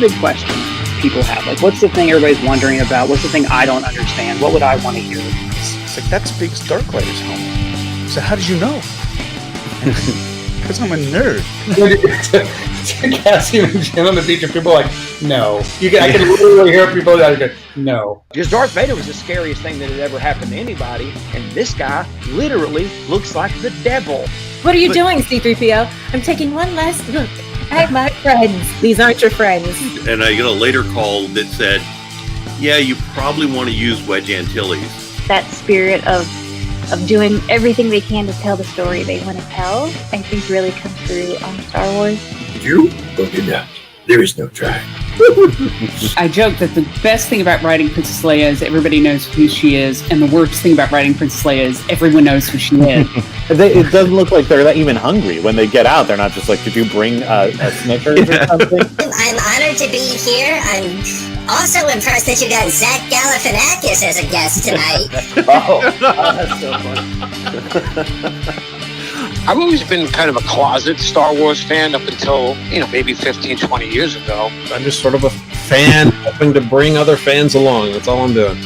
the big question people have? Like, what's the thing everybody's wondering about? What's the thing I don't understand? What would I want to hear? It's like, that speaks Darklighter's home. So how did you know? Because I'm a nerd. Cassie and Jim on the beach, and people are like, no. I can literally hear people that go, no. Because Darth Vader was the scariest thing that had ever happened to anybody, and this guy literally looks like the devil. What are you doing, C-3PO? I'm taking one last look at my friends. These aren't your friends. And I get a later call that said, yeah, you probably want to use Wedge Antilles. That spirit of doing everything they can to tell the story they want to tell, I think really comes through on Star Wars. You will do not. There is no try. I joke that the best thing about writing Princess Leia is everybody knows who she is, and the worst thing about writing Princess Leia is everyone knows who she is. It doesn't look like they're even hungry when they get out. They're not just like, did you bring a Snickers or something? I'm honored to be here. I'm also impressed that you got Zach Galifianakis as a guest tonight. That's so funny. I've always been kind of a closet Star Wars fan up until, maybe 15, 20 years ago. I'm just sort of a fan helping to bring other fans along. That's all I'm doing.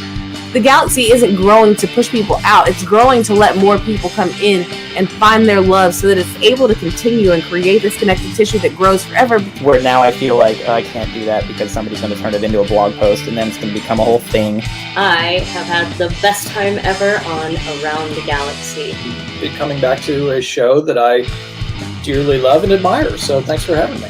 The galaxy isn't growing to push people out. It's growing to let more people come in and find their love so that it's able to continue and create this connective tissue that grows forever. Where now I feel like I can't do that because somebody's going to turn it into a blog post and then it's going to become a whole thing. I have had the best time ever on Around the Galaxy. Coming back to a show that I dearly love and admire, so thanks for having me.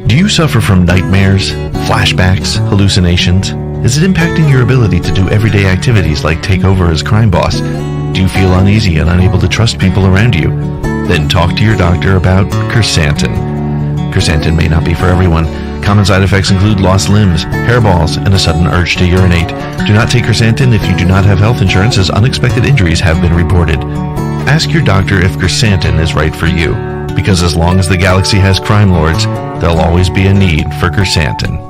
Do you suffer from nightmares, flashbacks, hallucinations? Is it impacting your ability to do everyday activities like take over as crime boss? Do you feel uneasy and unable to trust people around you? Then talk to your doctor about Quercetin. Quercetin may not be for everyone. Common side effects include lost limbs, hairballs, and a sudden urge to urinate. Do not take Quercetin if you do not have health insurance, as unexpected injuries have been reported. Ask your doctor if Quercetin is right for you, because as long as the galaxy has crime lords, there'll always be a need for Quercetin.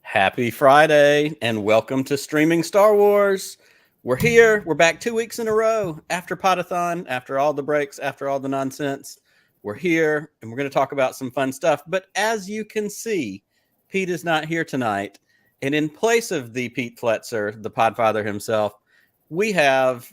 Happy Friday and welcome to Streaming Star Wars. We're here. We're back 2 weeks in a row after Podathon, after all the breaks, after all the nonsense. We're here and we're going to talk about some fun stuff. But as you can see, Pete is not here tonight. And in place of the Pete Fletzer, the Podfather himself, we have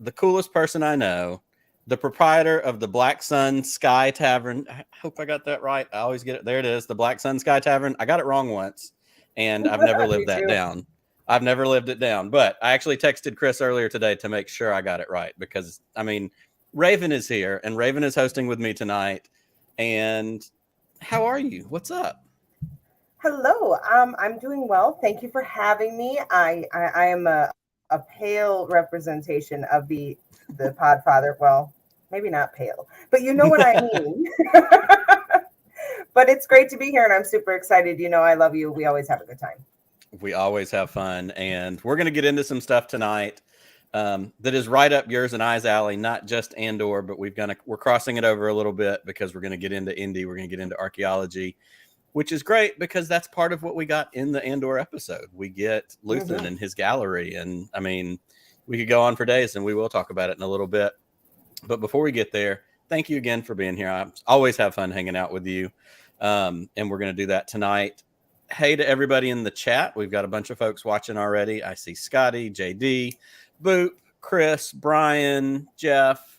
the coolest person I know, the proprietor of the Black Sun Sky Tavern. I hope I got that right. I always get it. There it is. The Black Sun Sky Tavern. I got it wrong once. And I've never lived that down. I've never lived it down. But I actually texted Chris earlier today to make sure I got it right. Because, I mean, Rayven is here. And Rayven is hosting with me tonight. And how are you? What's up? Hello. I'm doing well. Thank you for having me. I am a pale representation of the Podfather. Well, maybe not pale. But you know what I mean. But it's great to be here, and I'm super excited. You know, I love you. We always have a good time. We always have fun, and we're going to get into some stuff tonight that is right up yours and I's alley, not just Andor, but we're crossing it over a little bit because we're going to get into Indy. We're going to get into archaeology, which is great because that's part of what we got in the Andor episode. We get Luthen and his gallery, and, I mean, we could go on for days, and we will talk about it in a little bit. But before we get there, thank you again for being here. I always have fun hanging out with you. And we're going to do that tonight. Hey to everybody in the chat. We've got a bunch of folks watching already. I see Scotty, JD, Boop, Chris, Brian, Jeff.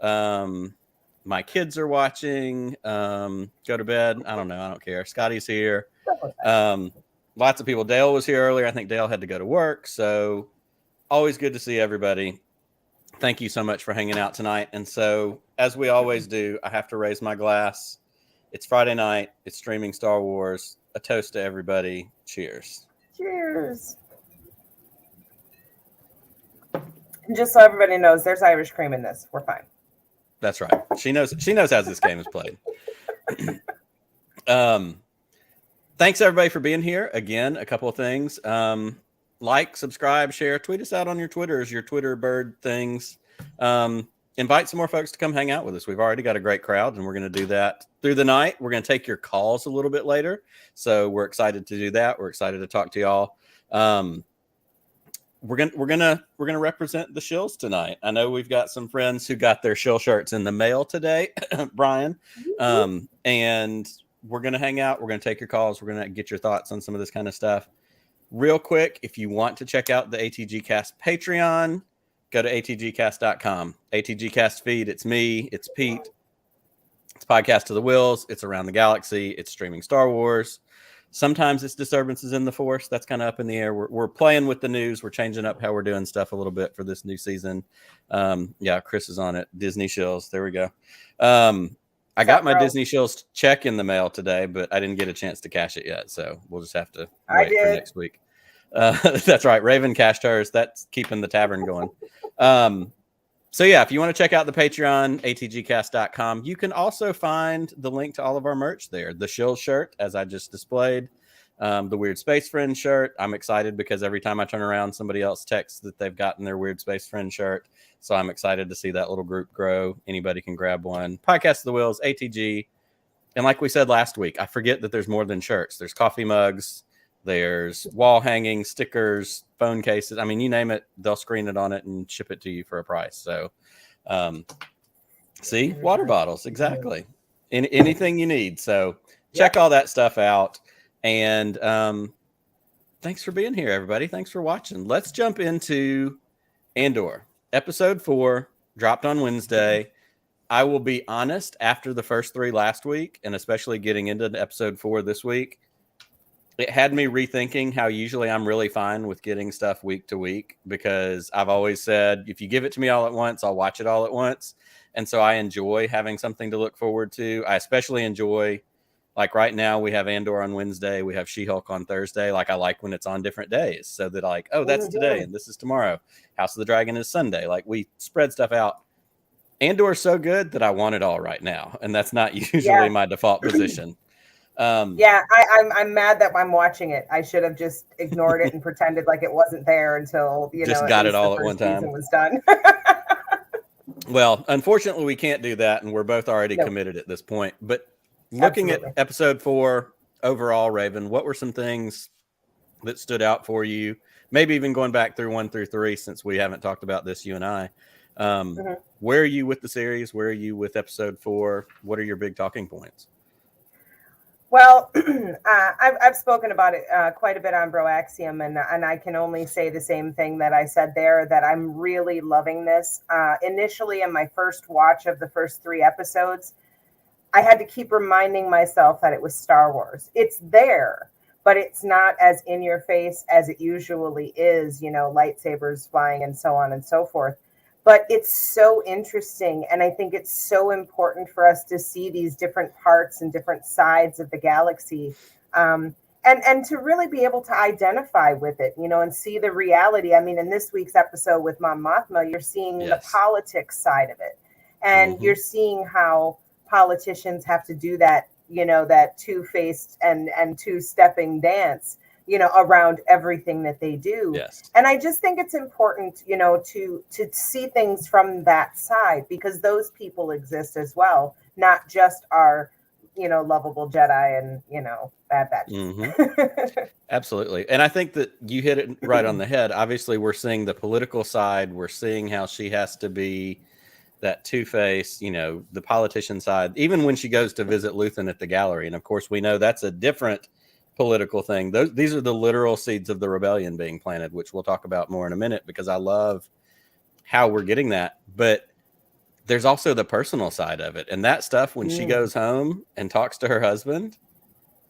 My kids are watching. Go to bed. I don't know. I don't care. Scotty's here. lots of people. Dale was here earlier. I think Dale had to go to work. So always good to see everybody. Thank you so much for hanging out tonight. And so, as we always do, I have to raise my glass. It's Friday night. It's streaming Star Wars. A toast to everybody. Cheers. Cheers. And just so everybody knows, there's Irish cream in this. We're fine. That's right. She knows how this game is played. Thanks everybody for being here. Again, a couple of things. Like, subscribe, share, tweet us out on your Twitters, your Twitter bird things. Invite some more folks to come hang out with us. We've already got a great crowd, and we're going to do that through the night. We're going to take your calls a little bit later, so we're excited to do that. We're excited to talk to y'all. We're gonna represent the shills tonight. I know we've got some friends who got their shill shirts in the mail today, Brian, and we're gonna hang out. We're gonna take your calls. We're gonna get your thoughts on some of this kind of stuff. Real quick, if you want to check out the ATG Cast Patreon, go to atgcast.com. ATG Cast feed. It's me. It's Pete. It's Podcast to the Wheels. It's Around the Galaxy. It's streaming Star Wars. Sometimes it's Disturbances in the Force. That's kind of up in the air. We're playing with the news. We're changing up how we're doing stuff a little bit for this new season. Yeah, Chris is on it. Disney Shills. There we go. I got my Disney Shills check in the mail today, but I didn't get a chance to cash it yet. So we'll just have to wait for next week. That's right. Rayven cashed hers. That's keeping the tavern going. So yeah, if you want to check out the Patreon, atgcast.com, you can also find the link to all of our merch there. The Shill shirt, as I just displayed, the Weird Space Friend shirt. I'm excited because every time I turn around, somebody else texts that they've gotten their Weird Space Friend shirt. So I'm excited to see that little group grow. Anybody can grab one. Podcast of the Wheels, ATG. And like we said last week, I forget that there's more than shirts. There's coffee mugs. There's wall hanging, stickers, phone cases. I mean, you name it, they'll screen it on it and ship it to you for a price. So, see, water bottles, exactly. Anything you need. So check all that stuff out. And thanks for being here, everybody. Thanks for watching. Let's jump into Andor. Episode 4 dropped on Wednesday. I will be honest, after the first 3 last week, and especially getting into episode 4 this week, it had me rethinking how usually I'm really fine with getting stuff week to week, because I've always said, if you give it to me all at once, I'll watch it all at once. And so I enjoy having something to look forward to. I especially enjoy, like right now, we have Andor on Wednesday. We have She-Hulk on Thursday. Like I like when it's on different days, so that like, oh, that's today and this is tomorrow. House of the Dragon is Sunday. Like we spread stuff out. Andor is so good that I want it all right now. And that's not usually my default position. I'm mad that I'm watching it. I should have just ignored it and pretended like it wasn't there until just got it all at one time. Was done. Well, unfortunately, we can't do that, and we're both already committed at this point. But looking at episode 4 overall, Rayven, what were some things that stood out for you? Maybe even going back through 1 through 3, since we haven't talked about this, you and I. Where are you with the series? Where are you with episode 4? What are your big talking points? Well, I've spoken about it quite a bit on Broaxium, and I can only say the same thing that I said there, that I'm really loving this. Initially, in my first watch of the first 3 episodes, I had to keep reminding myself that it was Star Wars. It's there, but it's not as in your face as it usually is, you know, lightsabers flying and so on and so forth. But it's so interesting, and I think it's so important for us to see these different parts and different sides of the galaxy, and to really be able to identify with it, you know, and see the reality. I mean, in this week's episode with Mon Mothma, you're seeing the politics side of it, and you're seeing how politicians have to do that, you know, that two-faced and two-stepping dance, you know, around everything that they do. Yes. And I just think it's important, you know, to see things from that side, because those people exist as well, not just our, you know, lovable Jedi and, you know, bad badges. Absolutely. And I think that you hit it right on the head. Obviously, we're seeing the political side. We're seeing how she has to be that two-face, you know, the politician side, even when she goes to visit Luthen at the gallery. And of course, we know that's a different political thing. These are the literal seeds of the rebellion being planted, which we'll talk about more in a minute, because I love how we're getting that. But there's also the personal side of it, and that stuff when she goes home and talks to her husband,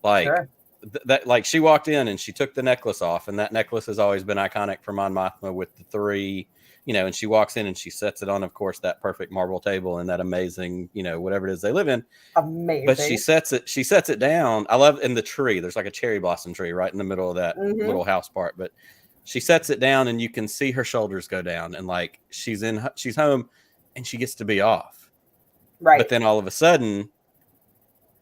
like that like she walked in and she took the necklace off, and that necklace has always been iconic for Mon Mothma with the 3, and she walks in and she sets it on, of course, that perfect marble table and that amazing, whatever it is they live in. Amazing. But she sets it down. I love in the tree. There's like a cherry blossom tree right in the middle of that little house part, but she sets it down and you can see her shoulders go down, and like she's home and she gets to be off. Right. But then all of a sudden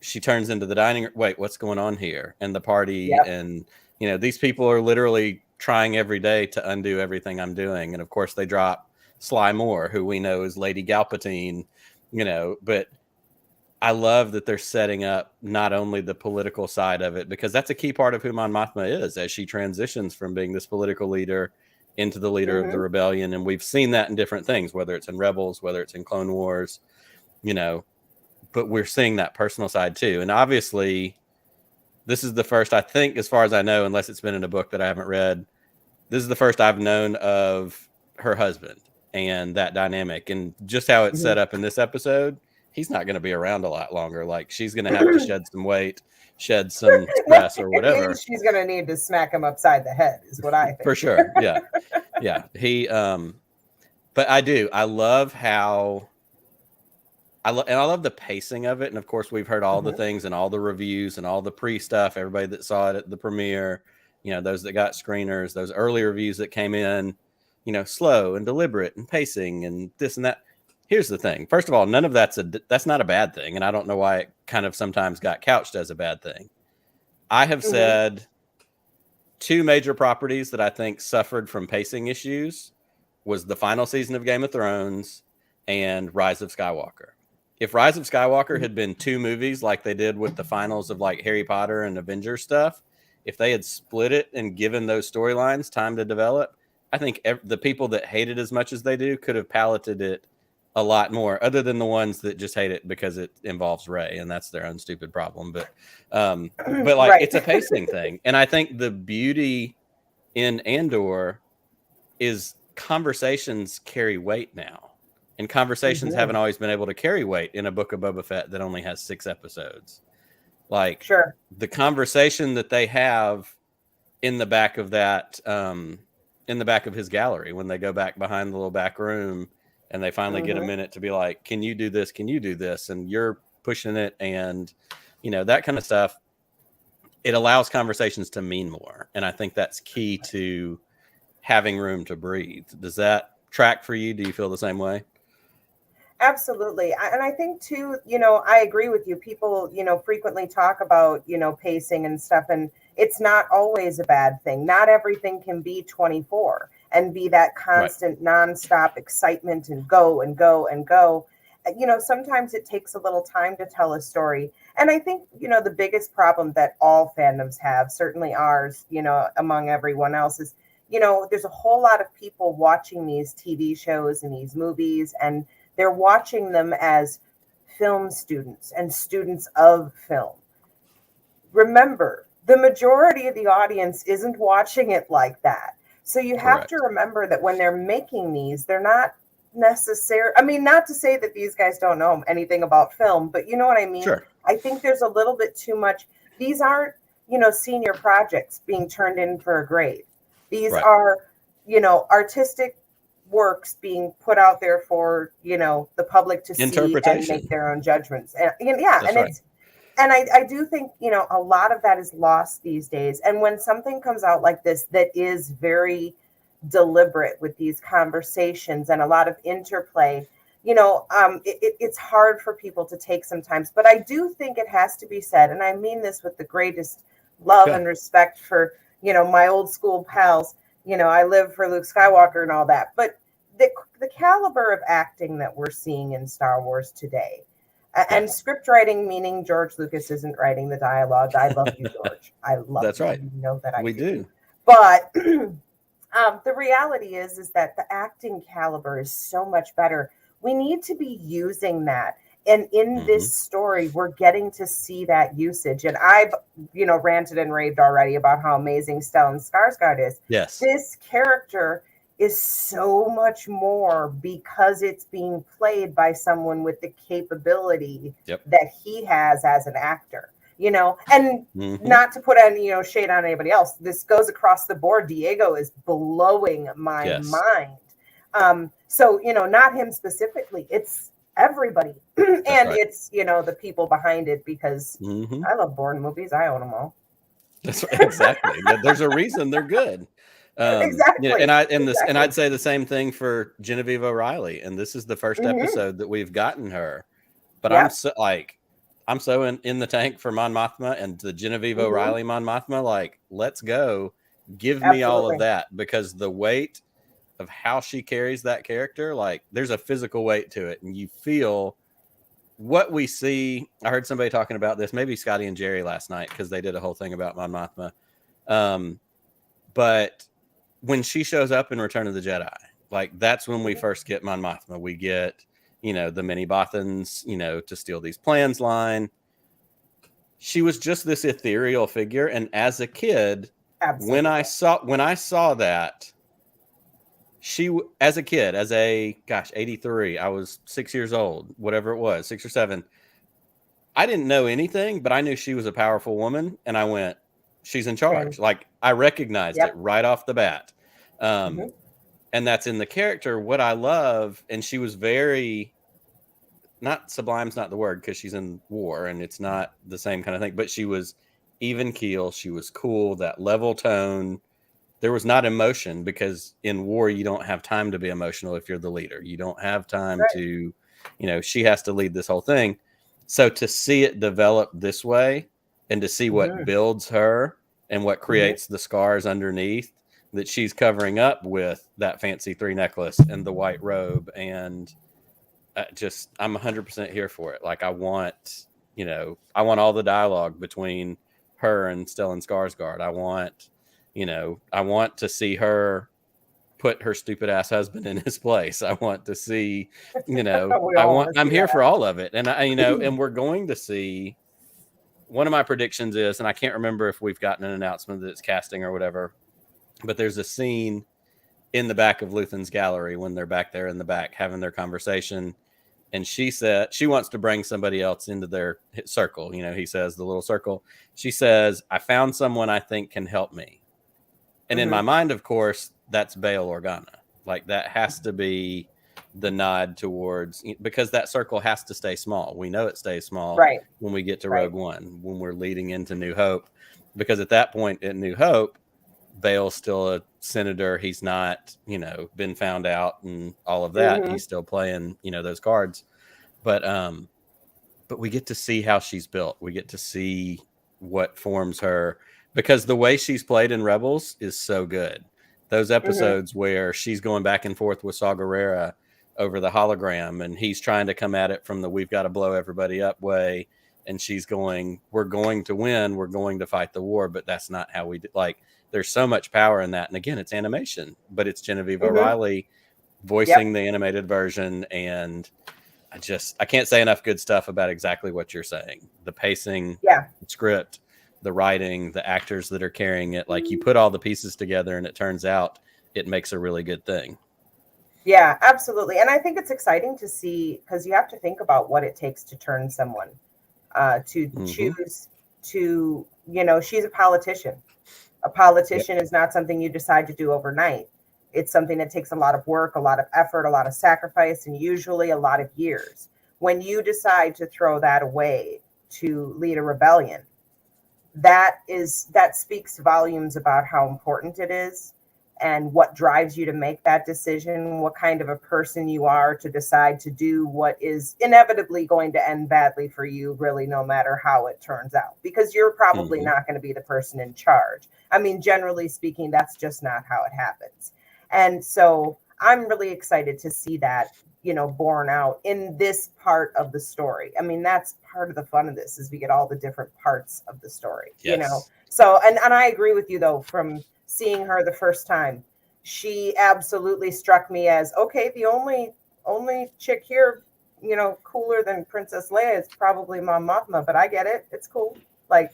she turns into the dining room. Wait, what's going on here? And the party, and these people are literally trying every day to undo everything I'm doing. And of course they drop Sly Moore, who we know is Lady Galpatine, but I love that they're setting up not only the political side of it, because that's a key part of who Mon Mothma is as she transitions from being this political leader into the leader of the rebellion. And we've seen that in different things, whether it's in Rebels, whether it's in Clone Wars, but we're seeing that personal side too. And obviously this is the first, I think, as far as I know, unless it's been in a book that I haven't read, this is the first I've known of her husband and that dynamic, and just how it's set up in this episode. He's not going to be around a lot longer. Like, she's going to have to shed some weight, shed some stress or whatever. She's going to need to smack him upside the head is what I think. For sure. Yeah. Yeah. But I love how, I love the pacing of it. And of course we've heard all the things and all the reviews and all the pre-stuff, everybody that saw it at the premiere, those that got screeners, those early reviews that came in, slow and deliberate and pacing and this and that. Here's the thing. First of all, none of that's not a bad thing. And I don't know why it kind of sometimes got couched as a bad thing. I have said 2 major properties that I think suffered from pacing issues was the final season of Game of Thrones and Rise of Skywalker. If Rise of Skywalker had been 2 movies like they did with the finals of like Harry Potter and Avengers stuff, if they had split it and given those storylines time to develop, I think the people that hate it as much as they do could have palated it a lot more, other than the ones that just hate it because it involves Rey, and that's their own stupid problem. But like it's a pacing thing. And I think the beauty in Andor is conversations carry weight now. And conversations haven't always been able to carry weight in a Book of Boba Fett that only has 6 episodes. Like the conversation that they have in the back of that, in the back of his gallery, when they go back behind the little back room and they finally get a minute to be like, can you do this? Can you do this? And you're pushing it. And, that kind of stuff, it allows conversations to mean more. And I think that's key to having room to breathe. Does that track for you? Do you feel the same way? Absolutely. And I think too, I agree with you. People, frequently talk about, pacing and stuff, and it's not always a bad thing. Not everything can be 24 and be that constant nonstop excitement and go and go and go. Sometimes it takes a little time to tell a story. And I think, the biggest problem that all fandoms have, certainly ours, among everyone else, is, there's a whole lot of people watching these TV shows and these movies, and they're watching them as film students and students of film. Remember, the majority of the audience isn't watching it like that. So you have to remember that when they're making these, they're not necessary. I mean, not to say that these guys don't know anything about film, but you know what I mean? Sure. I think there's a little bit too much. These aren't, senior projects being turned in for a grade. These are, artistic works being put out there for, the public to see and make their own judgments. And I do think, a lot of that is lost these days. And when something comes out like this that is very deliberate with these conversations and a lot of interplay, it's hard for people to take sometimes. But I do think it has to be said, and I mean this with the greatest love and respect for, my old school pals. I live for Luke Skywalker and all that. But the caliber of acting that we're seeing in Star Wars today, and script writing, meaning George Lucas isn't writing the dialogue. I love you, George. I love That's you. right. You know that We do. But the reality is that the acting caliber is so much better. We need to be using that. And in this story, we're getting to see that usage. And I've, ranted and raved already about how amazing Stellan Skarsgård is. Yes. This character is so much more because it's being played by someone with the capability that he has as an actor. you know, and Mhm. not to put any, you know, shade on anybody else. This goes across the board. Diego is blowing my Yes. mind. So, you know, not him specifically, it's everybody. And right. it's, you know, the people behind it, because Mhm. I love Bourne movies. I own them all. That's right, exactly. There's a reason they're good. You know, Exactly. and I'd say the same thing for Genevieve O'Reilly. And this is the first Mhm. episode that we've gotten her. But Yep. I'm so in the tank for Mon Mothma and the Genevieve Mhm. O'Reilly Mon Mothma. Like, let's go. Give me all of Absolutely. that, because the weight of how she carries that character, like, there's a physical weight to it, and you feel what we see. I heard somebody talking about this, maybe Scotty and Jerry last night, because they did a whole thing about Mon Mothma. But when she shows up in Return of the Jedi, like, that's when we first get Mon Mothma. We get, you know, the mini Bothans, you know, to steal these plans line. She was just this ethereal figure, and as a kid, Absolutely. when I saw that, as a kid, as a 83, I was 6 years old, whatever it was, 6 or 7. I didn't know anything, but I knew she was a powerful woman, and I went, she's in charge. Like, I recognized it right off the bat. And that's in the character. What I love, and she was very, not sublime's not the word, because she's in war and it's not the same kind of thing, but she was even keel. She was cool, that level tone. There was not emotion, because in war, you don't have time to be emotional if you're the leader. You don't have time to, you know, she has to lead this whole thing. So to see it develop this way, and to see what builds her and what creates the scars underneath that she's covering up with that fancy 3 necklace and the white robe, and I'm 100% here for it. Like, I want all the dialogue between her and Stellan Skarsgård. I want to see her put her stupid ass husband in his place. I want to see, you know, I'm here for all of it. And and we're going to see, one of my predictions is, and I can't remember if we've gotten an announcement that it's casting or whatever, but there's a scene in the back of Luthen's gallery when they're back there in the back having their conversation. And she said she wants to bring somebody else into their circle. You know, he says the little circle. She says, I found someone I think can help me. And in my mind, of course, that's Bail Organa. Like, that has to be the nod towards, because that circle has to stay small. We know it stays small when we get to Rogue One, when we're leading into New Hope, because at that point in New Hope, Bail's still a senator. He's not, you know, been found out and all of that. He's still playing, you know, those cards. But we get to see how she's built. We get to see what forms her, because the way she's played in Rebels is so good. Those episodes where she's going back and forth with Saw Gerrera over the hologram, and he's trying to come at it from the we've got to blow everybody up way, and she's going, we're going to win, we're going to fight the war, but that's not how we do. Like, there's so much power in that. And again, it's animation, but it's Genevieve O'Reilly voicing the animated version. And I can't say enough good stuff about exactly what you're saying. The pacing, the script, the writing, the actors that are carrying it. Like, you put all the pieces together and it turns out it makes a really good thing. Yeah, absolutely. And I think it's exciting to see, because you have to think about what it takes to turn someone to choose to, you know, she's a politician. A politician is not something you decide to do overnight. It's something that takes a lot of work, a lot of effort, a lot of sacrifice, and usually a lot of years. When you decide to throw that away to lead a rebellion, that speaks volumes about how important it is and what drives you to make that decision, what kind of a person you are to decide to do what is inevitably going to end badly for you, really, no matter how it turns out, because you're probably not going to be the person in charge. I mean, generally speaking, that's just not how it happens. And so I'm really excited to see that, you know, borne out in this part of the story. I mean, that's part of the fun of this, is we get all the different parts of the story, you know? So, and I agree with you though, from seeing her the first time, she absolutely struck me as, okay, the only chick here, you know, cooler than Princess Leia is probably Mon Mothma, but I get it. It's cool. Like,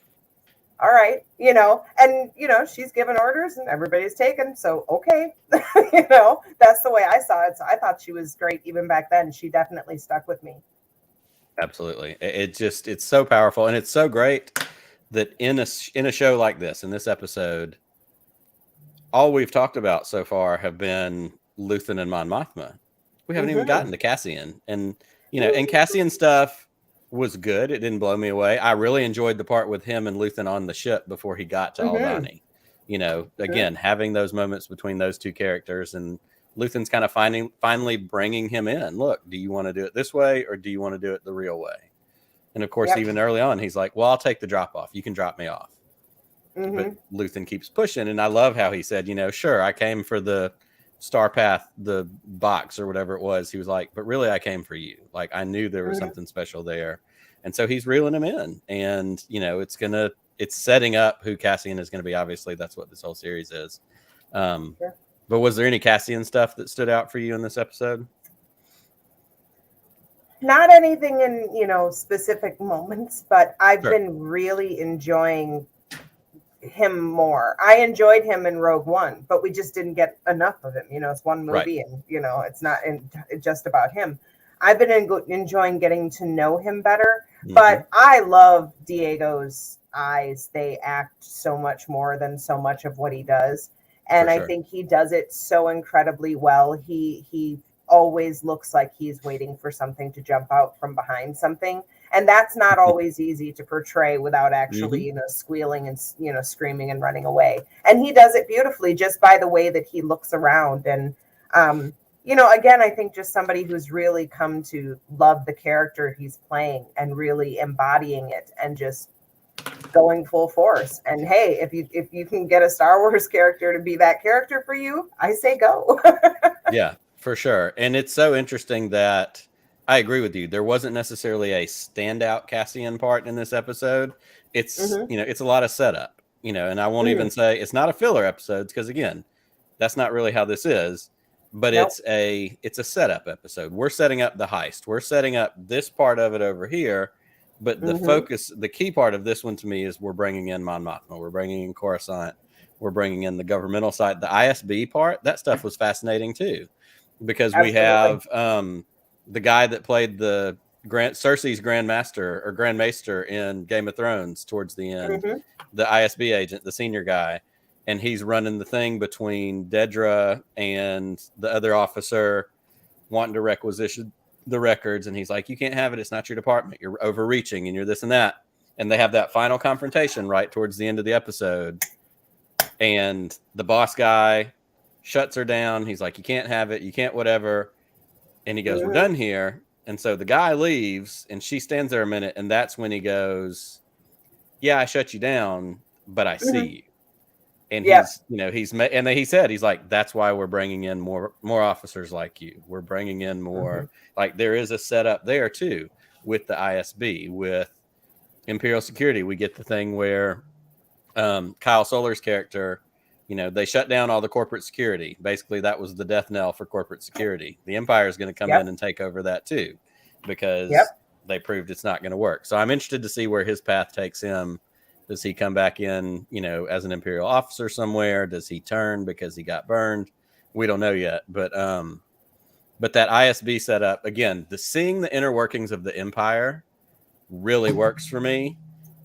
all right, you know, and, you know, she's given orders and everybody's taken. So, okay, you know, that's the way I saw it. So I thought she was great even back then. She definitely stuck with me. Absolutely. It's so powerful, and it's so great that in a show like this, in this episode, all we've talked about so far have been Luthen and Mon Mothma. We haven't even gotten to Cassian, and and Cassian stuff was good. It didn't blow me away. I really enjoyed the part with him and Luthen on the ship before he got to Aldhani. Again, having those moments between those two characters, and Luthen's kind of finally bringing him in. Look, do you want to do it this way, or do you want to do it the real way? And of course, even early on, he's like, well, I'll take the drop off. You can drop me off. But Luthen keeps pushing. And I love how he said, sure, I came for the Star Path, the box or whatever it was. He was like, but really, I came for you. Like, I knew there was something special there. And so he's reeling him in. And, it's setting up who Cassian is going to be. Obviously, that's what this whole series is. But was there any Cassian stuff that stood out for you in this episode? Not anything in, specific moments, but I've been really enjoying him more. I enjoyed him in Rogue One, but we just didn't get enough of him. It's one movie and, it's not just about him. I've been enjoying getting to know him better, but I love Diego's eyes. They act so much more than so much of what he does. And I think he does it so incredibly well. He always looks like he's waiting for something to jump out from behind something. And that's not always easy to portray without actually, squealing and, screaming and running away. And he does it beautifully just by the way that he looks around. And, again, I think just somebody who's really come to love the character he's playing and really embodying it and just going full force. And hey, if you can get a Star Wars character to be that character for you, I say go. Yeah, for sure. And it's so interesting that I agree with you. There wasn't necessarily a standout Cassian part in this episode. It's it's a lot of setup, and I won't even say it's not a filler episode because again, that's not really how this is. But it's a setup episode. We're setting up the heist. We're setting up this part of it over here. But the focus, the key part of this one to me is we're bringing in Mon Mothma. We're bringing in Coruscant. We're bringing in the governmental side. The ISB part, that stuff was fascinating too, because we have the guy that played the Cersei's Grand Maester in Game of Thrones towards the end, the ISB agent, the senior guy, and he's running the thing between Dedra and the other officer wanting to requisition the records, and he's like, you can't have it, it's not your department, you're overreaching and you're this and that. And they have that final confrontation right towards the end of the episode, and the boss guy shuts her down. He's like, you can't have it, you can't whatever. And he goes, we're done here. And so the guy leaves and she stands there a minute, and that's when he goes, yeah, I shut you down, but I see you. And he said, he's like, that's why we're bringing in more officers like you. We're bringing in more, like there is a setup there too with the ISB, with Imperial Security. We get the thing where Kyle Solar's character, they shut down all the corporate security. Basically, that was the death knell for corporate security. The Empire is going to come in and take over that too, because they proved it's not going to work. So I'm interested to see where his path takes him. Does he come back in, as an Imperial officer somewhere? Does he turn because he got burned? We don't know yet. But that ISB setup, again, seeing the inner workings of the Empire really works for me,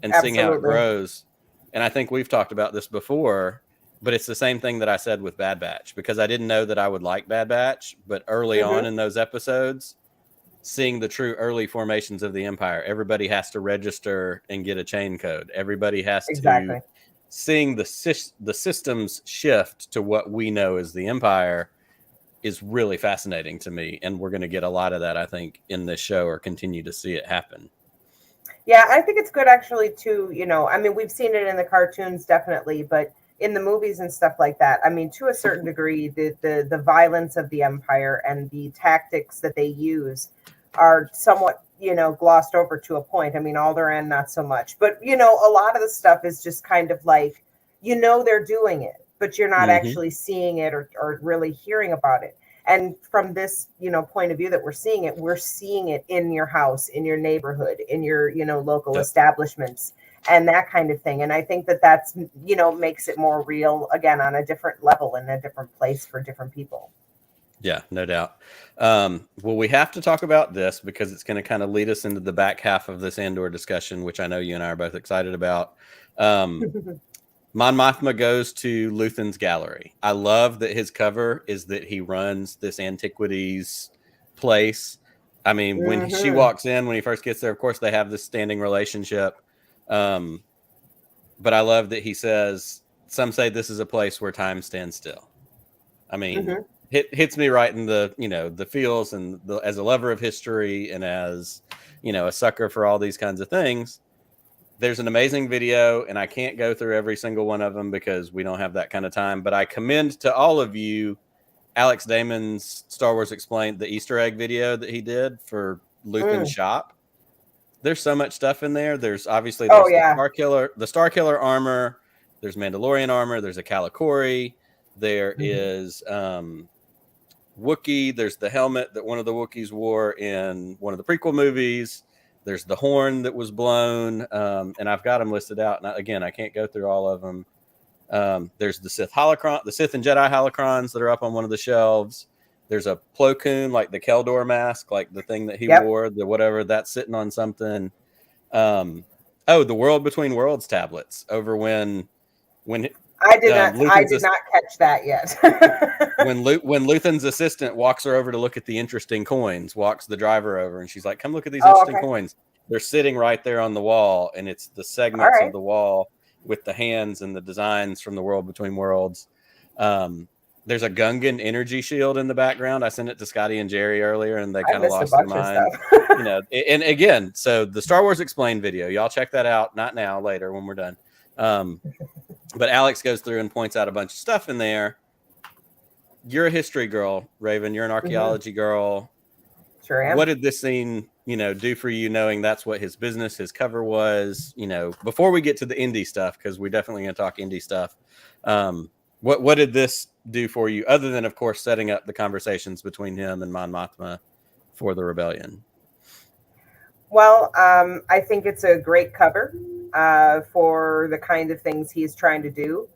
and seeing how it grows. And I think we've talked about this before, but it's the same thing that I said with Bad Batch, because I didn't know that I would like Bad Batch, but early on in those episodes, seeing the true early formations of the Empire, everybody has to register and get a chain code. Everybody has to seeing the systems shift to what we know as the Empire is really fascinating to me. And we're going to get a lot of that, I think, in this show, or continue to see it happen. Yeah, I think it's good actually too, I mean, we've seen it in the cartoons definitely, but in the movies and stuff like that, I mean, to a certain degree, the violence of the Empire and the tactics that they use are somewhat, glossed over to a point. I mean, Alderaan, not so much. But, a lot of the stuff is just kind of like, they're doing it, but you're not actually seeing it or really hearing about it. And from this, point of view that we're seeing it in your house, in your neighborhood, in your, local establishments and that kind of thing. And I think that's, makes it more real, again, on a different level and a different place for different people. Yeah, no doubt. Well, we have to talk about this because it's going to kind of lead us into the back half of this Andor discussion, which I know you and I are both excited about. Mon Mothma goes to Luthen's gallery. I love that his cover is that he runs this antiquities place. I mean, when she walks in, when he first gets there, of course, they have this standing relationship. But I love that he says, some say this is a place where time stands still. I mean, hits me right in the, the feels, and as a lover of history and as, a sucker for all these kinds of things. There's an amazing video, and I can't go through every single one of them because we don't have that kind of time. But I commend to all of you Alex Damon's Star Wars Explained, the Easter egg video that he did for Luthen's shop. There's so much stuff in there. There's obviously the Star Killer armor. There's Mandalorian armor. There's a Kalikori. There is Wookiee. There's the helmet that one of the Wookiees wore in one of the prequel movies. There's the horn that was blown, and I've got them listed out. And again, I can't go through all of them. There's the Sith holocron, the Sith and Jedi holocrons that are up on one of the shelves. There's a Plo Koon, like the Keldor mask, like the thing that he wore, the whatever, that's sitting on something. The World Between Worlds tablets over when I did not catch that yet. when Luthen's assistant walks her over to look at the interesting coins, walks the driver over, and she's like, "Come look at these interesting coins." They're sitting right there on the wall, and it's the segments of the wall with the hands and the designs from the World Between Worlds. There's a Gungan energy shield in the background. I sent it to Scotty and Jerry earlier, and they kind of lost their mind. And again, so the Star Wars Explained video, y'all check that out. Not now, later when we're done. But Alex goes through and points out a bunch of stuff in there. You're a history girl, Rayven. You're an archaeology girl. Sure am. What did this scene, do for you, knowing that's what his business, his cover was? Before we get to the indie stuff, because we're definitely going to talk indie stuff. What did this do for you, other than, of course, setting up the conversations between him and Mon Mothma for the rebellion? Well, I think it's a great cover for the kind of things he's trying to do.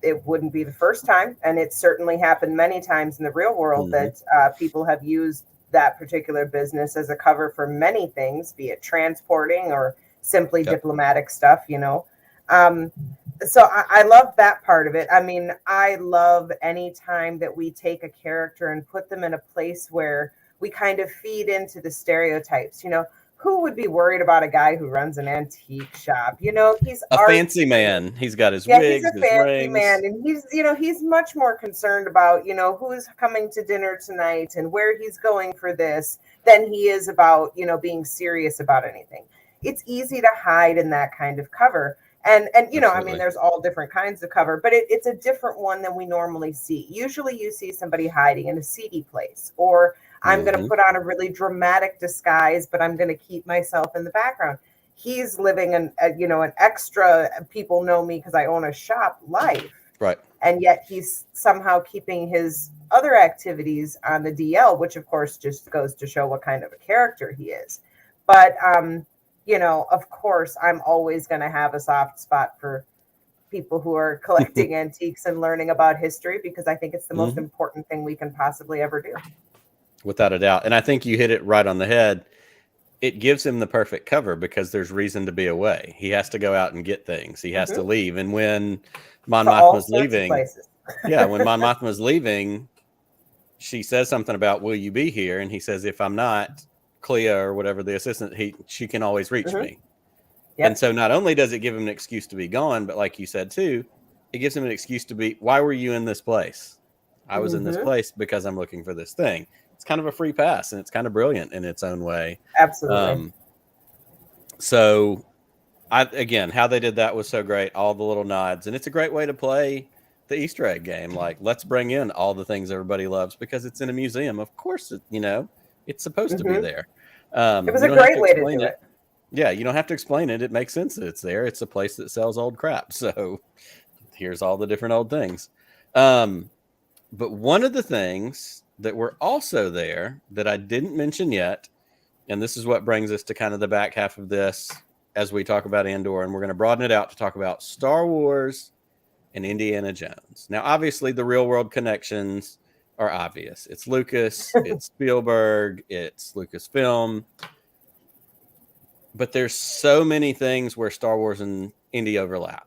It wouldn't be the first time, and it's certainly happened many times in the real world that people have used that particular business as a cover for many things, be it transporting or simply diplomatic stuff, So I love that part of it. I mean, I love any time that we take a character and put them in a place where we kind of feed into the stereotypes. Who would be worried about a guy who runs an antique shop? He's a fancy man. He's got his wigs, he's a his fancy rings. man, and he's much more concerned about who's coming to dinner tonight and where he's going for this than he is about being serious about anything. It's easy to hide in that kind of cover. And I mean, there's all different kinds of cover, but it's a different one than we normally see. Usually you see somebody hiding in a seedy place, or I'm going to put on a really dramatic disguise, but I'm going to keep myself in the background. He's living an extra, people know me because I own a shop life. Right. And yet he's somehow keeping his other activities on the DL, which of course just goes to show what kind of a character he is. But, of course, I'm always going to have a soft spot for people who are collecting antiques and learning about history, because I think it's the most important thing we can possibly ever do. Without a doubt. And I think you hit it right on the head. It gives him the perfect cover because there's reason to be away. He has to go out and get things. He has to leave. And when Mon Mothma's leaving, when Mon Mothma's leaving, she says something about, "Will you be here?" And he says, "If I'm not, Clea or whatever the assistant, she can always reach me." Yep. And so not only does it give him an excuse to be gone, but like you said too, it gives him an excuse to be, why were you in this place? I was in this place because I'm looking for this thing. It's kind of a free pass, and it's kind of brilliant in its own way. Absolutely. So again, how they did that was so great. All the little nods, and it's a great way to play the Easter egg game. Like, let's bring in all the things everybody loves because it's in a museum. Of course, it's supposed to be there. It was a great way to do it. Yeah, you don't have to explain it. It makes sense that it's there. It's a place that sells old crap. So here's all the different old things. But one of the things that were also there that I didn't mention yet, and this is what brings us to kind of the back half of this as we talk about Andor, and we're going to broaden it out to talk about Star Wars and Indiana Jones. Now, obviously, the real world connections are obvious. It's Lucas, it's Spielberg, it's Lucasfilm. But there's so many things where Star Wars and Indy overlap.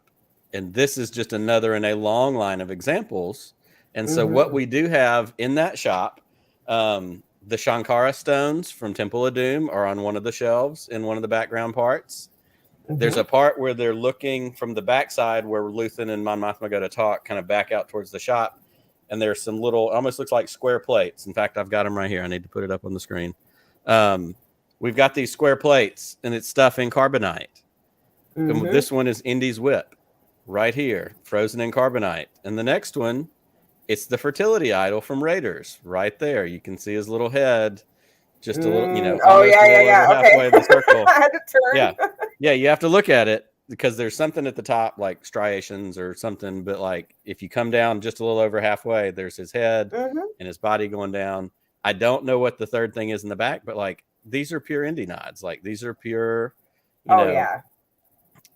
And this is just another in a long line of examples. And so what we do have in that shop, the Shankara stones from Temple of Doom are on one of the shelves in one of the background parts. There's a part where they're looking from the backside where Luthen and Mon Mothma go to talk, kind of back out towards the shop. And there's some little, almost looks like square plates. In fact, I've got them right here. I need to put it up on the screen. We've got these square plates, and it's stuff in carbonite. And this one is Indy's whip, right here, frozen in carbonite. And the next one, it's the fertility idol from Raiders, right there. You can see his little head, just a little, you know, almost a little over halfway of the circle. I had to turn. Yeah, you have to look at it because there's something at the top, like striations or something. But like, if you come down just a little over halfway, there's his head and his body going down. I don't know what the third thing is in the back, but like, these are pure Indy nods. Like, these are pure, you know,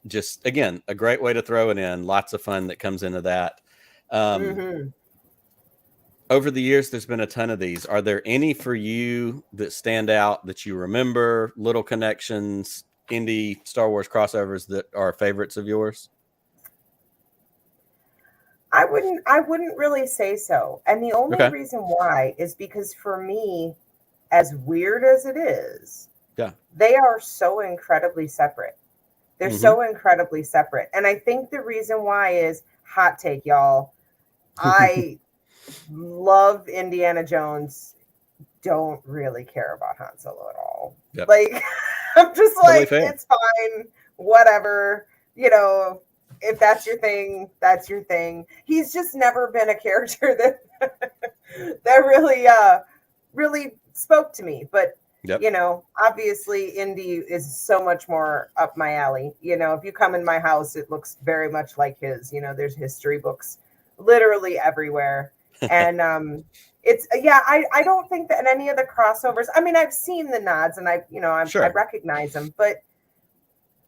just, again, a great way to throw it in. Lots of fun that comes into that. Over the years, there's been a ton of these. Are there any for you that stand out that you remember, little connections, Indy Star Wars crossovers that are favorites of yours? I wouldn't really say so. And the only reason why is because for me, as weird as it is, they are so incredibly separate. They're so incredibly separate. And I think the reason why is, hot take, y'all, I love Indiana Jones, don't really care about Han Solo at all. Like, I'm just like, it's fine, whatever, you know, if that's your thing, that's your thing. He's just never been a character that that really spoke to me. But you know, obviously Indy is so much more up my alley. You know, if you come in my house, it looks very much like his. You know, there's history books literally everywhere. And it's I don't think that in any of the crossovers, I mean, I've seen the nods and I recognize them, but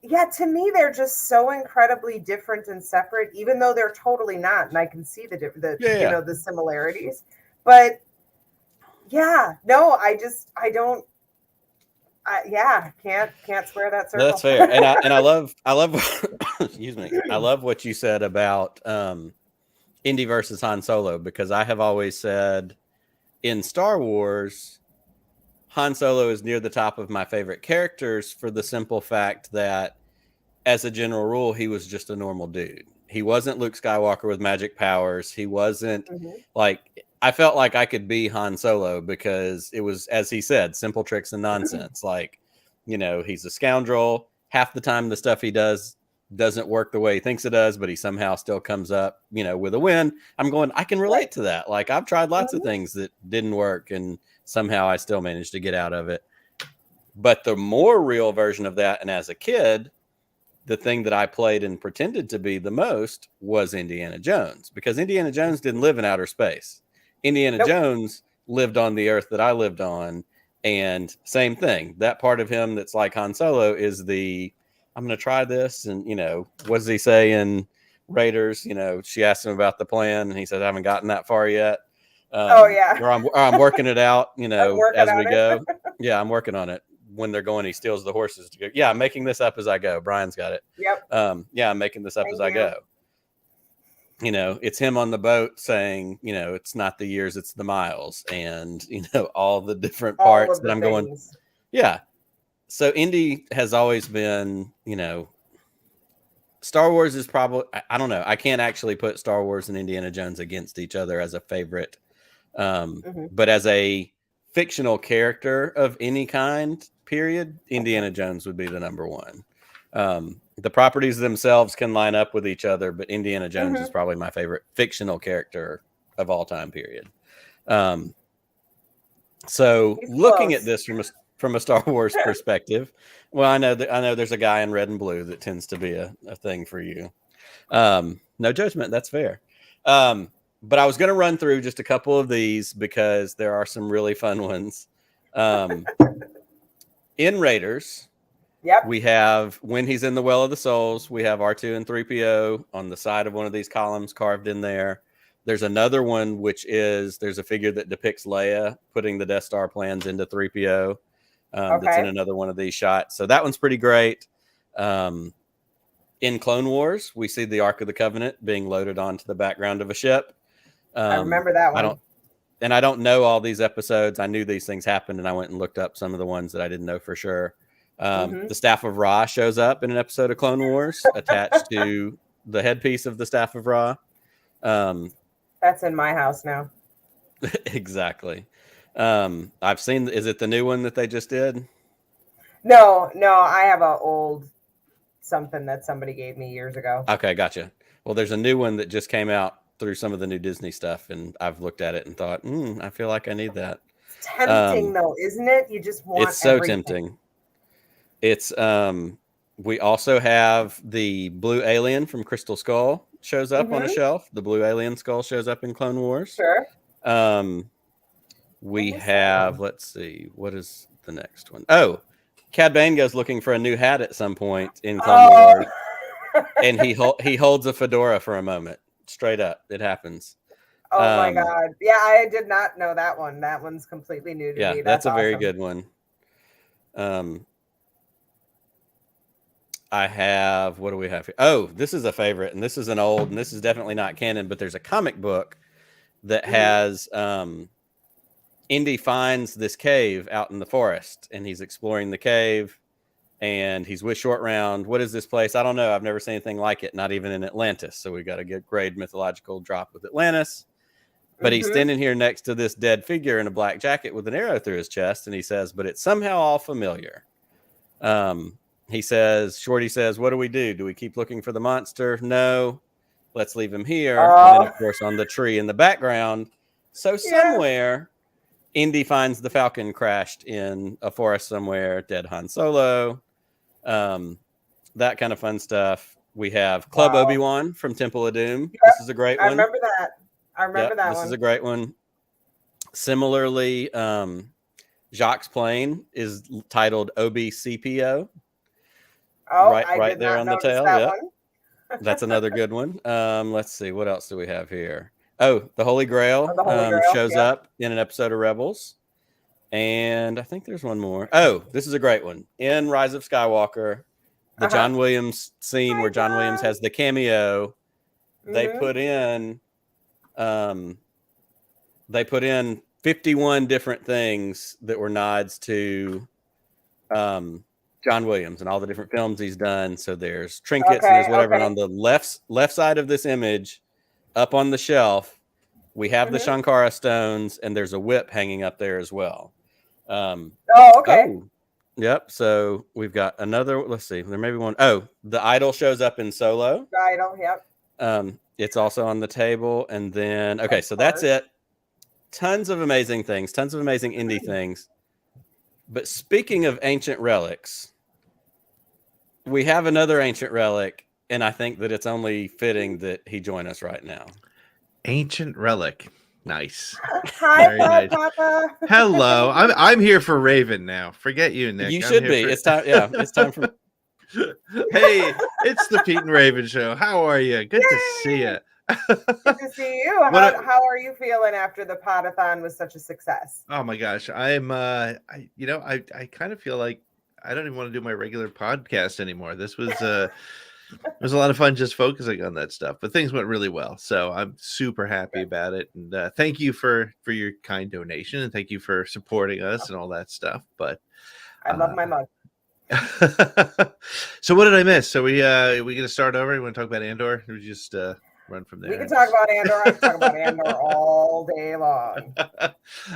yeah, to me, they're just so incredibly different and separate, even though they're totally not. And I can see the you know, the similarities, but can't square that circle. That's fair. And I love excuse me. I love what you said about Indy versus Han Solo, because I have always said in Star Wars, Han Solo is near the top of my favorite characters for the simple fact that, as a general rule, he was just a normal dude. He wasn't Luke Skywalker with magic powers. He wasn't like, I felt like I could be Han Solo because it was, as he said, simple tricks and nonsense. Like, you know, he's a scoundrel. Half the time the stuff he does doesn't work the way he thinks it does, but he somehow still comes up, you know, with a win. I'm going, I can relate to that. Like, I've tried lots of things that didn't work and somehow I still managed to get out of it. But the more real version of that, and as a kid, the thing that I played and pretended to be the most was Indiana Jones, because Indiana Jones didn't live in outer space. Indiana Jones lived on the earth that I lived on. And same thing, that part of him that's like Han Solo is the, I'm going to try this. And, you know, what does he say in Raiders? You know, she asked him about the plan and he said, I haven't gotten that far yet. Or I'm working it out, you know, as we go. Yeah, I'm working on it. When they're going, he steals the horses to go. Yeah, I'm making this up as I go. Brian's got it. Yeah, I'm making this up as I go. You know, it's him on the boat saying, you know, it's not the years, it's the miles. And, you know, all the different parts that I'm going. Yeah. So Indy has always been, you know, Star Wars is probably, I don't know. I can't actually put Star Wars and Indiana Jones against each other as a favorite. But as a fictional character of any kind, period, Indiana Jones would be the number one. The properties themselves can line up with each other, but Indiana Jones is probably my favorite fictional character of all time, period. So looking at this from a Star Wars perspective, well, I know there's a guy in red and blue that tends to be a thing for you. No judgment. That's fair. But I was going to run through just a couple of these because there are some really fun ones. In Raiders, we have, when he's in the Well of the Souls, we have R2 and 3PO on the side of one of these columns carved in there. There's another one there's a figure that depicts Leia putting the Death Star plans into 3PO. That's in another one of these shots. So that one's pretty great. In Clone Wars, we see the Ark of the Covenant being loaded onto the background of a ship. I remember that one. I don't know all these episodes. I knew these things happened, and I went and looked up some of the ones that I didn't know for sure. The Staff of Ra shows up in an episode of Clone Wars attached to the headpiece of the Staff of Ra. That's in my house now. Exactly. I've seen. Is it the new one that they just did? No, I have an old something that somebody gave me years ago. Okay, gotcha. Well, there's a new one that just came out through some of the new Disney stuff, and I've looked at it and thought, I feel like I need that. It's tempting though, isn't it? You just want it's so everything. Tempting. It's we also have the blue alien from Crystal Skull shows up on a shelf. The blue alien skull shows up in Clone Wars. Sure. We have, let's see, what is the next one? Oh, Cad Bane goes looking for a new hat at some point in Clone Wars, and he holds a fedora for a moment. Straight up, it happens. Oh my god! Yeah, I did not know that one. That one's completely new to me. Yeah, that's a very good one. I have, what do we have here? Oh, this is a favorite, and this is an old, and this is definitely not canon, but there's a comic book that has Indy finds this cave out in the forest, and he's exploring the cave, and he's with Short Round. What is this place? I don't know. I've never seen anything like it, not even in Atlantis. So we got a good grade mythological drop with Atlantis. But he's standing here next to this dead figure in a black jacket with an arrow through his chest, and he says, but it's somehow all familiar. He says, Shorty says, what do we do? Do we keep looking for the monster? No. Let's leave him here. And then, of course, on the tree in the background. So somewhere, Indy finds the Falcon crashed in a forest somewhere, dead Han Solo. That kind of fun stuff. We have Club Obi-Wan from Temple of Doom. Yep, This is a great one. I remember that. This is a great one. Similarly, Jacques' plane is titled OBCPO. Oh, right there on the tail. That one. That's another good one. Let's see. What else do we have here? Oh, the Holy Grail, shows up in an episode of Rebels. And I think there's one more. Oh, this is a great one. In Rise of Skywalker, the John Williams scene where John Williams has the cameo, they put in 51 different things that were nods to John Williams and all the different films he's done. So there's trinkets and there's whatever. And on the left side of this image, up on the shelf, we have the Shankara stones, and there's a whip hanging up there as well. Yep. So we've got another. Let's see. There may be one. Oh, the idol shows up in Solo. The idol. Yep. It's also on the table, and then so that's it. Tons of amazing things. Tons of amazing indie things. But speaking of ancient relics, we have another ancient relic, and I think that it's only fitting that he join us right now. Ancient relic. Nice. Hi, very nice. Papa. Hello. I'm here for Rayven now. Forget you, Nick. You should be. It's time. Yeah, it's time for. Hey, it's the Pete and Rayven show. How are you? Good to see you. Good to see you. How are you feeling after the Podathon was such a success? Oh my gosh, I'm I kind of feel like I don't even want to do my regular podcast anymore. This was it was a lot of fun just focusing on that stuff, but things went really well, so I'm super happy about it. And thank you for your kind donation, and thank you for supporting us and all that stuff. But I love my mug. So what did I miss? So we gonna start over? You want to talk about Andor? Or just run from there? We can talk about Andor. I can talk about Andor all day long.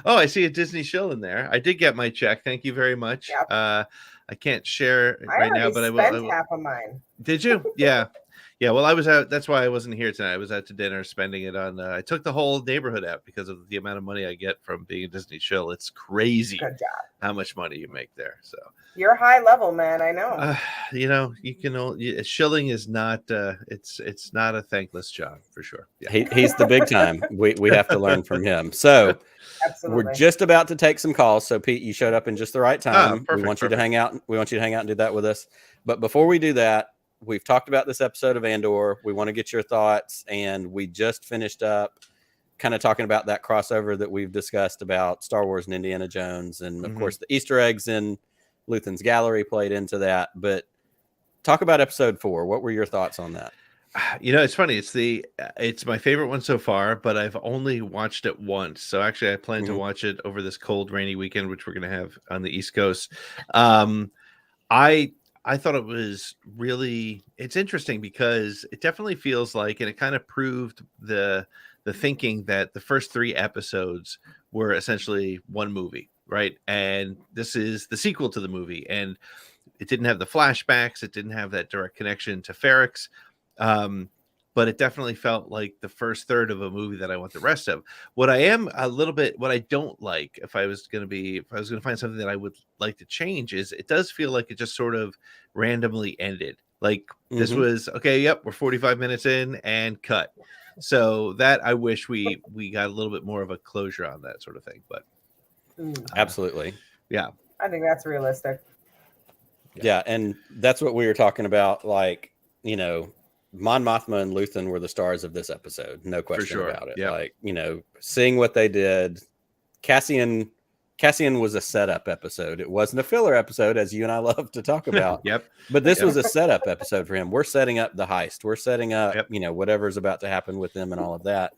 Oh, I see a Disney shill in there. I did get my check. Thank you very much. Yep. I can't share it right now, but I will. Half of mine. Did you? Yeah. Yeah. Well, I was out. That's why I wasn't here tonight. I was out to dinner, spending it on. I took the whole neighborhood out because of the amount of money I get from being a Disney shill. It's crazy. Good job. How much money you make there. So you're high level, man. I know. You can. Shilling is not. It's not a thankless job for sure. Yeah. He's the big time. We have to learn from him. So. Absolutely. We're just about to take some calls. So Pete, you showed up in just the right time. Perfect, we want you to hang out. We want you to hang out and do that with us. But before we do that, we've talked about this episode of Andor. We want to get your thoughts, and we just finished up kind of talking about that crossover that we've discussed about Star Wars and Indiana Jones, and of course the Easter eggs in Luthen's Gallery played into that. But talk about episode 4. What were your thoughts on that? You know, it's funny. It's my favorite one so far, but I've only watched it once. So actually, I plan to watch it over this cold, rainy weekend, which we're going to have on the East Coast. I thought it was really, it's interesting because it definitely feels like, and it kind of proved the thinking that the first 3 episodes were essentially one movie, right? And this is the sequel to the movie, and it didn't have the flashbacks, it didn't have that direct connection to Ferrex. But it definitely felt like the first third of a movie that I want the rest of. What I don't like, if I was going to find something that I would like to change, is it does feel like it just sort of randomly ended. Like this was okay. Yep, we're 45 minutes in and cut. So that I wish we got a little bit more of a closure on that sort of thing. But absolutely, yeah, I think that's realistic. Yeah, and that's what we were talking about. Like, you know, Mon Mothma and Luthen were the stars of this episode, no question about it. Yep. Like, you know, seeing what they did. Cassian was a setup episode. It wasn't a filler episode, as you and I love to talk about. Yep. But this was a setup episode for him. We're setting up the heist. We're setting up, you know, whatever's about to happen with them and all of that.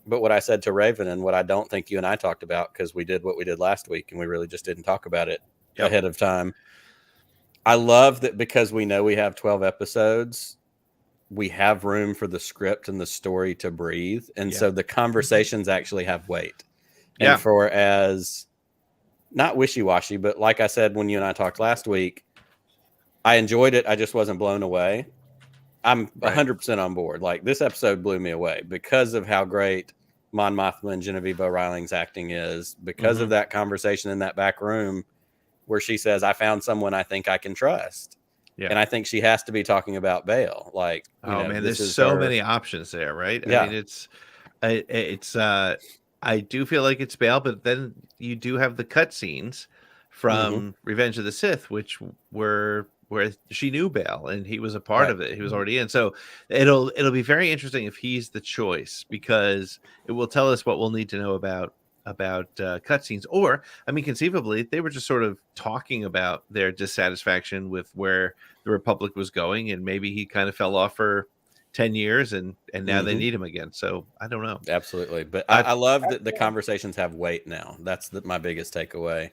But what I said to Rayven, and what I don't think you and I talked about, because we did what we did last week and we really just didn't talk about it ahead of time. I love that because we know we have 12 episodes, we have room for the script and the story to breathe. And so the conversations actually have weight. And for as not wishy-washy, but like I said, when you and I talked last week, I enjoyed it. I just wasn't blown away. I'm 100% on board. Like, this episode blew me away because of how great Mon Mothma and Genevieve O'Reilling's acting is, because of that conversation in that back room where she says, I found someone I think I can trust. Yeah. And I think she has to be talking about Bail. Like, there's so many options there, right? Yeah. I mean, I do feel like it's Bail, but then you do have the cutscenes from Revenge of the Sith, which were where she knew Bail and he was a part of it. He was already in. So it'll be very interesting if he's the choice, because it will tell us what we'll need to know about cutscenes. Or, I mean, conceivably, they were just sort of talking about their dissatisfaction with where the Republic was going, and maybe he kind of fell off for 10 years and now they need him again. So I don't know. Absolutely. But I love that the conversations have weight now. That's my biggest takeaway.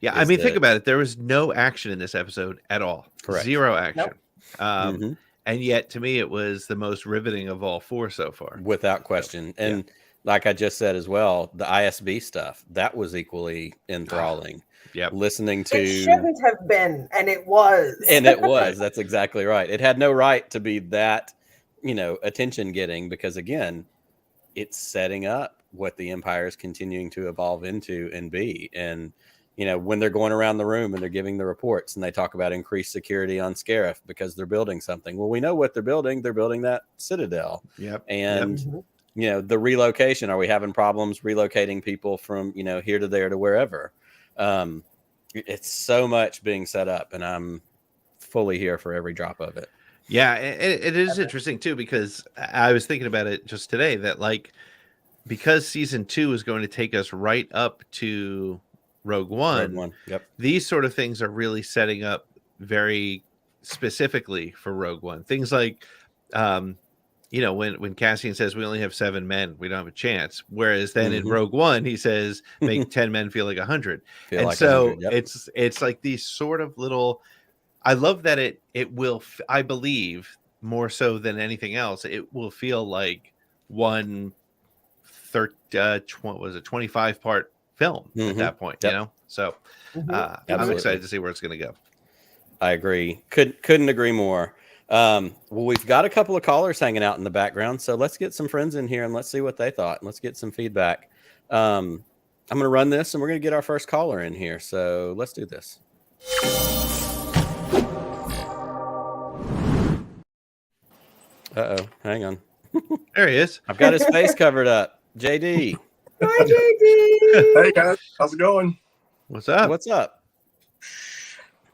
Yeah, I mean, think about it. There was no action in this episode at all. Correct. Zero action. Nope. And yet, to me, it was the most riveting of all 4 so far. Without question. And like I just said as well, the ISB stuff, that was equally enthralling. Listening to... It shouldn't have been, and it was. And it was. That's exactly right. It had no right to be that, attention getting, because, again, it's setting up what the Empire is continuing to evolve into and be. And, when they're going around the room and they're giving the reports and they talk about increased security on Scarif because they're building something. Well, we know what they're building. They're building that Citadel. And... the relocation, are we having problems relocating people from, here to there to wherever? It's so much being set up, and I'm fully here for every drop of it. Yeah, it is interesting too, because I was thinking about it just today that, like, because season 2 is going to take us right up to Rogue One. These sort of things are really setting up very specifically for Rogue One. Things like, when Cassian says we only have 7 men, we don't have a chance. Whereas then in Rogue One, he says make 10 men feel like 100. And like so it's like these sort of little. I love that it will. I believe more so than anything else, it will feel like one 25-part film at that point. So I'm excited to see where it's going to go. I agree. Couldn't agree more. Well, we've got a couple of callers hanging out in the background, so let's get some friends in here and let's see what they thought, and let's get some feedback. I'm going to run this, and we're going to get our first caller in here, so let's do this. Uh-oh, hang on. There he is. I've got his face covered up. JD. Hi, JD. Hey, guys. How's it going? What's up? What's up?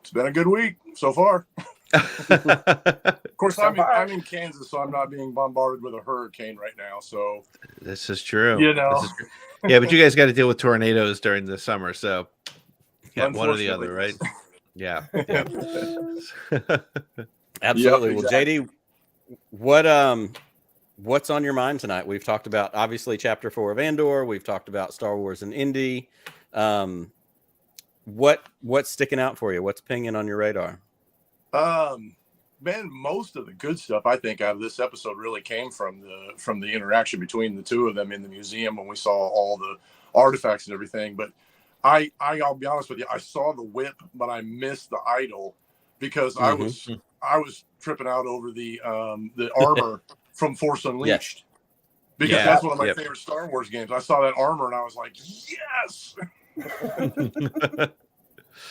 It's been a good week so far. Of course, So I'm in Kansas, so I'm not being bombarded with a hurricane right now. So This is true. You know. This is true. Yeah, but you guys got to deal with tornadoes during the summer, so yeah, one or the other, right? Yeah. Yeah. Absolutely. Yep, Well, JD, what's on your mind tonight? We've talked about obviously Chapter 4 of Andor. We've talked about Star Wars and Indy. What's sticking out for you? What's pinging on your radar? Man, most of the good stuff I think out of this episode really came from the interaction between the two of them in the museum when we saw all the artifacts and everything. But I'll be honest with you, I saw the whip, but I missed the idol because I was tripping out over the armor from Force Unleashed. Because that's one of my favorite Star Wars games. I saw that armor and I was like, yes.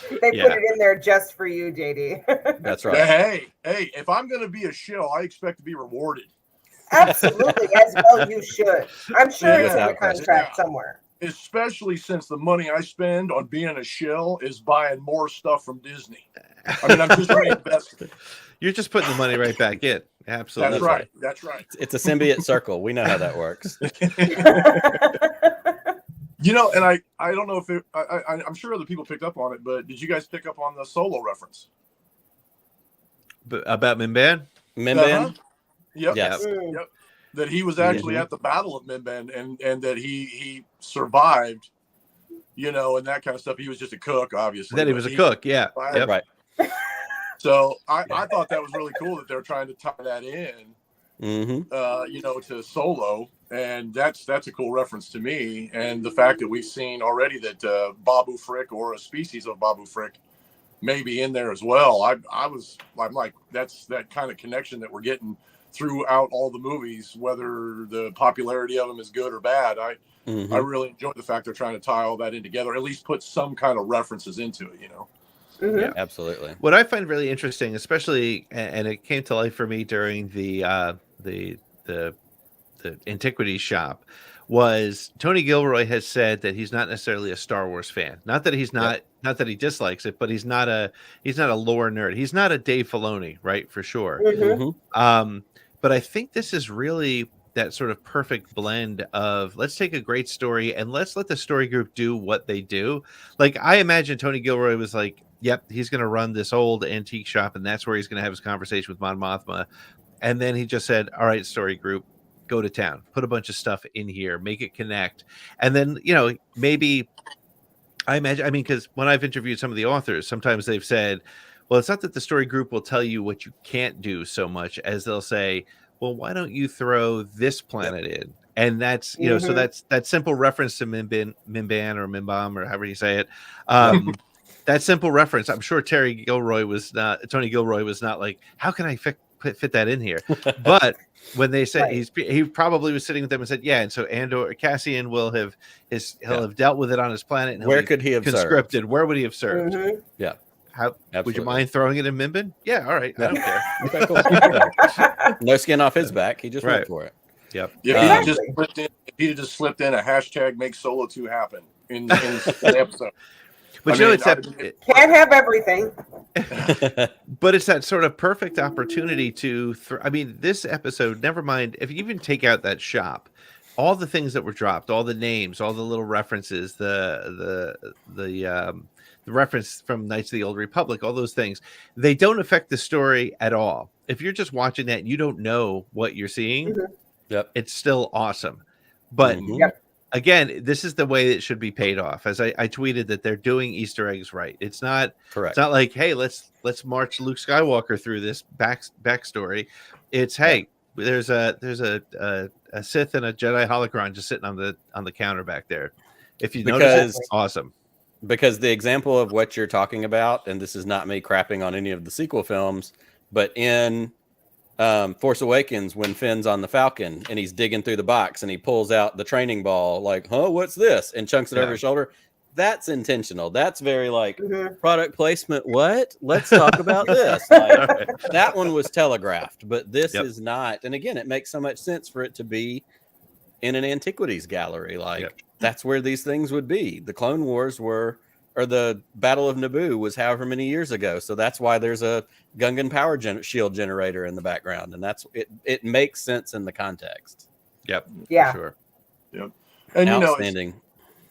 They put it in there just for you, JD. That's right. Hey, if I'm going to be a shill, I expect to be rewarded. Absolutely, as well you should. I'm sure it's in the contract somewhere. Especially since the money I spend on being a shill is buying more stuff from Disney. I mean, I'm just reinvesting. You're just putting the money right back in. Absolutely. That's right. It's a symbiote circle. We know how that works. You know, and I don't know if I'm sure other people picked up on it, but did you guys pick up on the Solo reference? About Mimban? Mimban? Yep. Yes. Yep. That he was actually at the Battle of Mimban and that he survived, you know, and that kind of stuff. He was just a cook, obviously. That he was a cook, yeah. Yep. Right. So I thought that was really cool that they're trying to tie that in, you know, to Solo. And that's a cool reference to me. And the fact that we've seen already that Babu Frick or a species of Babu Frick may be in there as well. I'm like, that's that kind of connection that we're getting throughout all the movies, whether the popularity of them is good or bad. I really enjoy the fact they're trying to tie all that in together, at least put some kind of references into it, you know? Yeah, absolutely. What I find really interesting, especially, and it came to life for me during the antiquities shop, was Tony Gilroy has said that he's not necessarily a Star Wars fan. Not that he's not that he dislikes it, but he's not a lore nerd. He's not a Dave Filoni, right? For sure. But I think this is really that sort of perfect blend of let's take a great story and let's let the story group do what they do. Like, I imagine Tony Gilroy was like, yep, he's going to run this old antique shop and that's where he's going to have his conversation with Mon Mothma. And then he just said, all right, story group, go to town, put a bunch of stuff in here, make it connect. And then, you know, maybe I imagine, I mean, because when I've interviewed some of the authors, sometimes they've said, well, it's not that the story group will tell you what you can't do so much as they'll say, well, why don't you throw this planet in? And that's, you know, so that's that simple reference to Mimban or Mimbam or however you say it. That simple reference, I'm sure Tony Gilroy was not like, how can I fit that in here? But when they said he probably was sitting with them and said, yeah, and so Andor Cassian will have he'll have dealt with it on his planet. And where could he have conscripted? Where would he have served? Yeah. How would you mind throwing it in Mimban? Yeah, all right. I don't care. Okay, cool. No skin off his back. He just went for it. Yep. Yeah, he just slipped in a hashtag make Solo 2 happen in the episode. But can't have everything. But it's that sort of perfect opportunity to I mean, this episode, never mind if you even take out that shop, all the things that were dropped, all the names, all the little references, the reference from Knights of the Old Republic, all those things, they don't affect the story at all. If you're just watching that and you don't know what you're seeing, it's still awesome. But again, this is the way it should be paid off. As I tweeted that they're doing Easter eggs right. It's not correct. It's not like, hey, let's march Luke Skywalker through this backstory. It's hey, there's a Sith and a Jedi holocron just sitting on the counter back there. If you notice, it's awesome. Because the example of what you're talking about, and this is not me crapping on any of the sequel films, but in Force Awakens, when Finn's on the Falcon and he's digging through the box and he pulls out the training ball, like, huh, what's this? And chunks it over his shoulder. That's intentional. That's very like product placement. What? Let's talk about this. Like, that one was telegraphed, but this is not. And again, it makes so much sense for it to be in an antiquities gallery. Like that's where these things would be. The Clone Wars were or the Battle of Naboo was however many years ago. So that's why there's a Gungan power shield generator in the background, and that's it. It makes sense in the context. Yep. Yeah. For sure. Yep. And outstanding.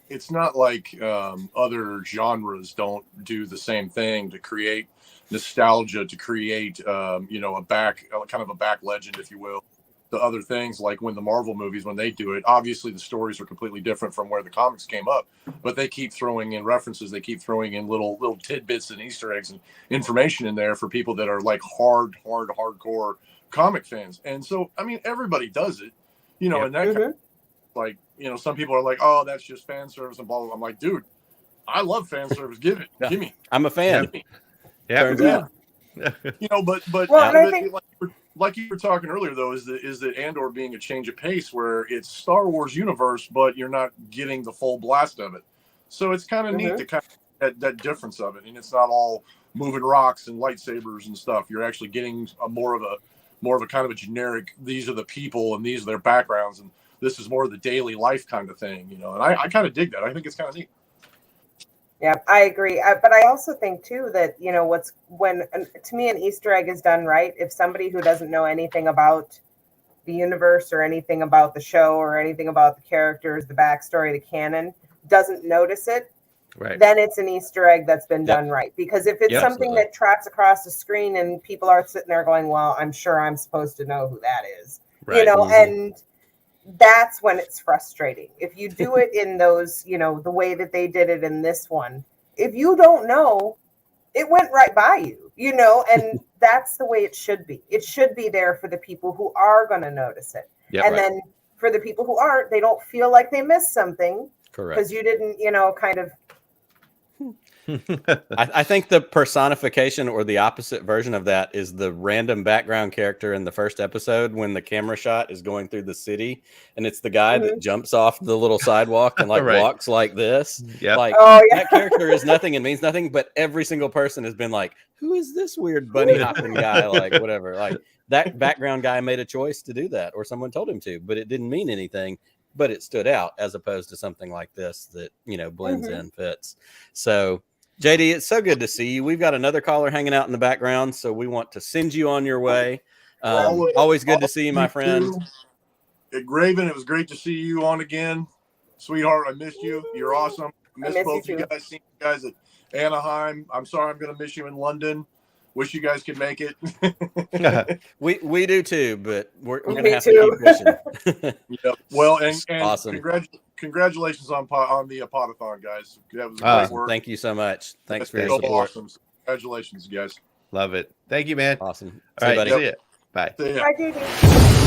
It's not like other genres don't do the same thing to create nostalgia, to create a kind of a back legend, if you will, to other things. Like when the Marvel movies, when they do it, obviously the stories are completely different from where the comics came up, but they keep throwing in references, they keep throwing in little tidbits and Easter eggs and information in there for people that are like hardcore comic fans. And so I mean, everybody does it, and that kind of, like, some people are like, oh, that's just fan service and blah, blah, blah. I'm like, dude, I love fan service. Give it. Give me. I'm a fan. Yeah. Turns out. But well, I think, like you were talking earlier, though, is that Andor being a change of pace where it's Star Wars universe, but you're not getting the full blast of it. So it's kind of neat to kind of that difference of it. And it's not all moving rocks and lightsabers and stuff. You're actually getting more of a kind of a generic, these are the people and these are their backgrounds, and this is more of the daily life kind of thing, and I kind of dig that. I think it's kind of neat. Yeah, I agree. But I also think too that, to me, an Easter egg is done right. If somebody who doesn't know anything about the universe or anything about the show or anything about the characters, the backstory, the canon, doesn't notice it, then it's an Easter egg that's been done right. Because if it's something that trots across the screen and people are sitting there going, well, I'm sure I'm supposed to know who that is, and that's when it's frustrating. If you do it in those, the way that they did it in this one, if you don't know, it went right by you, and that's the way it should be. It should be there for the people who are going to notice it. Then for the people who aren't, they don't feel like they missed something. Correct. Because you didn't, kind of. I think the personification or the opposite version of that is the random background character in the first episode when the camera shot is going through the city, and it's the guy that jumps off the little sidewalk and walks like this. That character is nothing and means nothing, but every single person has been like, who is this weird bunny hopping guy? Like, whatever. Like, that background guy made a choice to do that, or someone told him to, but it didn't mean anything. But it stood out as opposed to something like this that, blends in, fits. So, JD, it's so good to see you. We've got another caller hanging out in the background, so we want to send you on your way. Always good to see you, my friend. Rayven, it was great to see you on again. Sweetheart, I missed you. You're awesome. I miss both you guys. Seeing you guys at Anaheim. I'm sorry I'm going to miss you in London. Wish you guys could make it. we do too, but we're going to have to keep pushing. Well, and awesome. Congratulations on the Podathon, guys. That was great work. Thank you so much. Thanks for your support. Awesome. Congratulations, guys. Love it. Thank you, man. Awesome. All right, buddy. see ya. Bye. See ya. Bye, JD.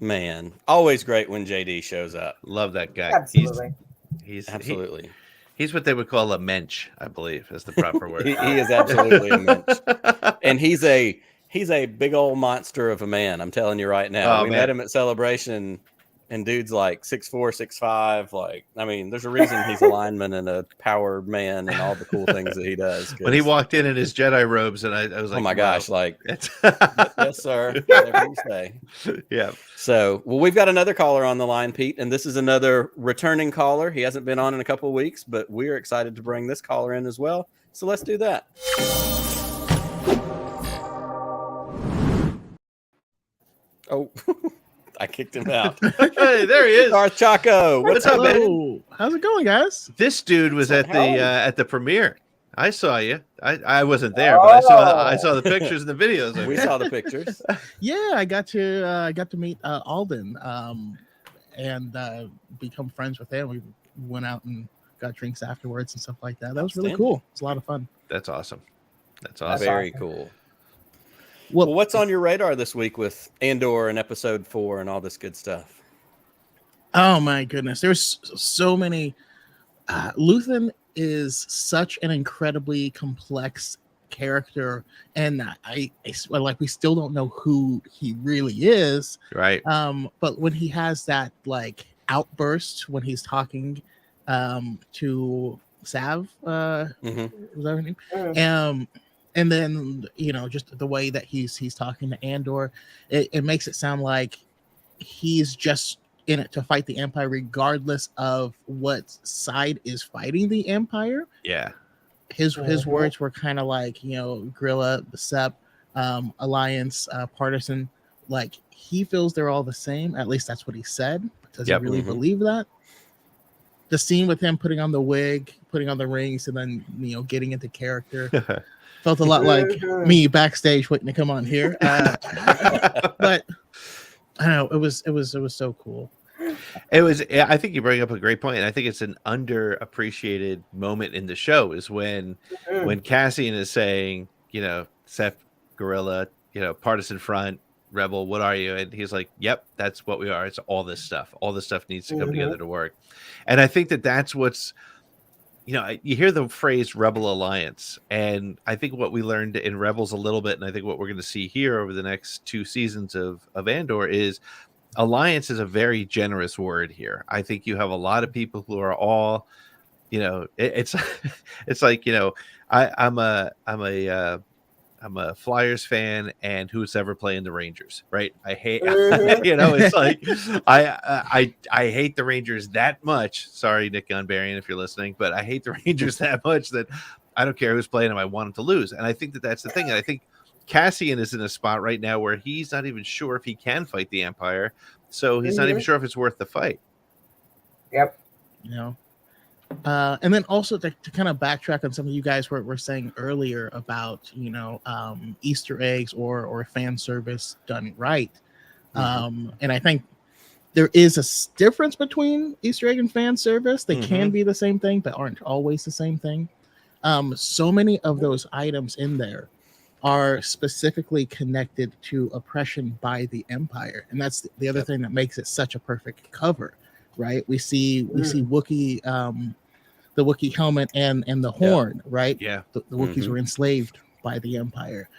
Man, always great when JD shows up. Love that guy. Absolutely. He's absolutely. He's what they would call a mensch, I believe, is the proper word. he is absolutely a mensch, and he's a big old monster of a man. I'm telling you right now. We met him at Celebration, and dude's like 6'4", 6'5". Like, I mean, there's a reason he's a lineman and a power man and all the cool things that he does. When he walked in his Jedi robes, and I was like, oh my gosh, like, yes, sir. Whatever you say. Yeah. So, well, we've got another caller on the line, Pete, and this is another returning caller. He hasn't been on in a couple of weeks, but we're excited to bring this caller in as well. So let's do that. Oh, I kicked him out. Hey, there he is. Darth Chaco. What's up, man? How's it going, guys? This dude was at the premiere. I saw you. I wasn't there, but I saw the pictures and the videos. We saw the pictures. Yeah, I got to meet Alden and become friends with him. We went out and got drinks afterwards and stuff like that. That was really cool. It's a lot of fun. That's awesome. That's awesome. Very cool. Well, what's on your radar this week with Andor and Episode 4 and all this good stuff? Oh my goodness, there's so many. Luthen is such an incredibly complex character, and I we still don't know who he really is. Right. But when he has that like outburst when he's talking to Sav, was that her name? And then, just the way that he's talking to Andor, it makes it sound like he's just in it to fight the Empire, regardless of what side is fighting the Empire. Yeah. His words were kind of like, Guerrilla, the Sep, Alliance, Partisan. Like, he feels they're all the same. At least that's what he said. Does he really believe that? The scene with him putting on the wig, putting on the rings, and then getting into character felt a lot like me backstage waiting to come on here. But I don't know, it was so cool. It was. I think you bring up a great point, and I think it's an underappreciated moment in the show is when Cassian is saying, Seth, Guerrilla, Partisan Front, Rebel, what are you? And he's like, yep, that's what we are. It's all this stuff. All this stuff needs to come together to work. And I think that's what's, you hear the phrase Rebel Alliance, and I think what we learned in Rebels a little bit, and I think what we're going to see here over the next 2 seasons of Andor is alliance is a very generous word here. I think you have a lot of people who are all, it's like, I'm a Flyers fan, and who's ever playing the Rangers, right? I hate, it's like I hate the Rangers that much. Sorry, Nick Gunbarian, if you're listening, but I hate the Rangers that much that I don't care who's playing them. I want them to lose, and I think that's the thing. And I think Cassian is in a spot right now where he's not even sure if he can fight the Empire, so he's not even sure if it's worth the fight. Yep. And then also to kind of backtrack on something you guys were saying earlier about Easter eggs or fan service done right, and I think there is a difference between Easter egg and fan service. They can be the same thing, but aren't always the same thing. So many of those items in there are specifically connected to oppression by the Empire, and that's the other thing that makes it such a perfect cover, right? We see Wookiee, the Wookiee helmet and the horn, right? Yeah, the Wookiees were enslaved by the Empire.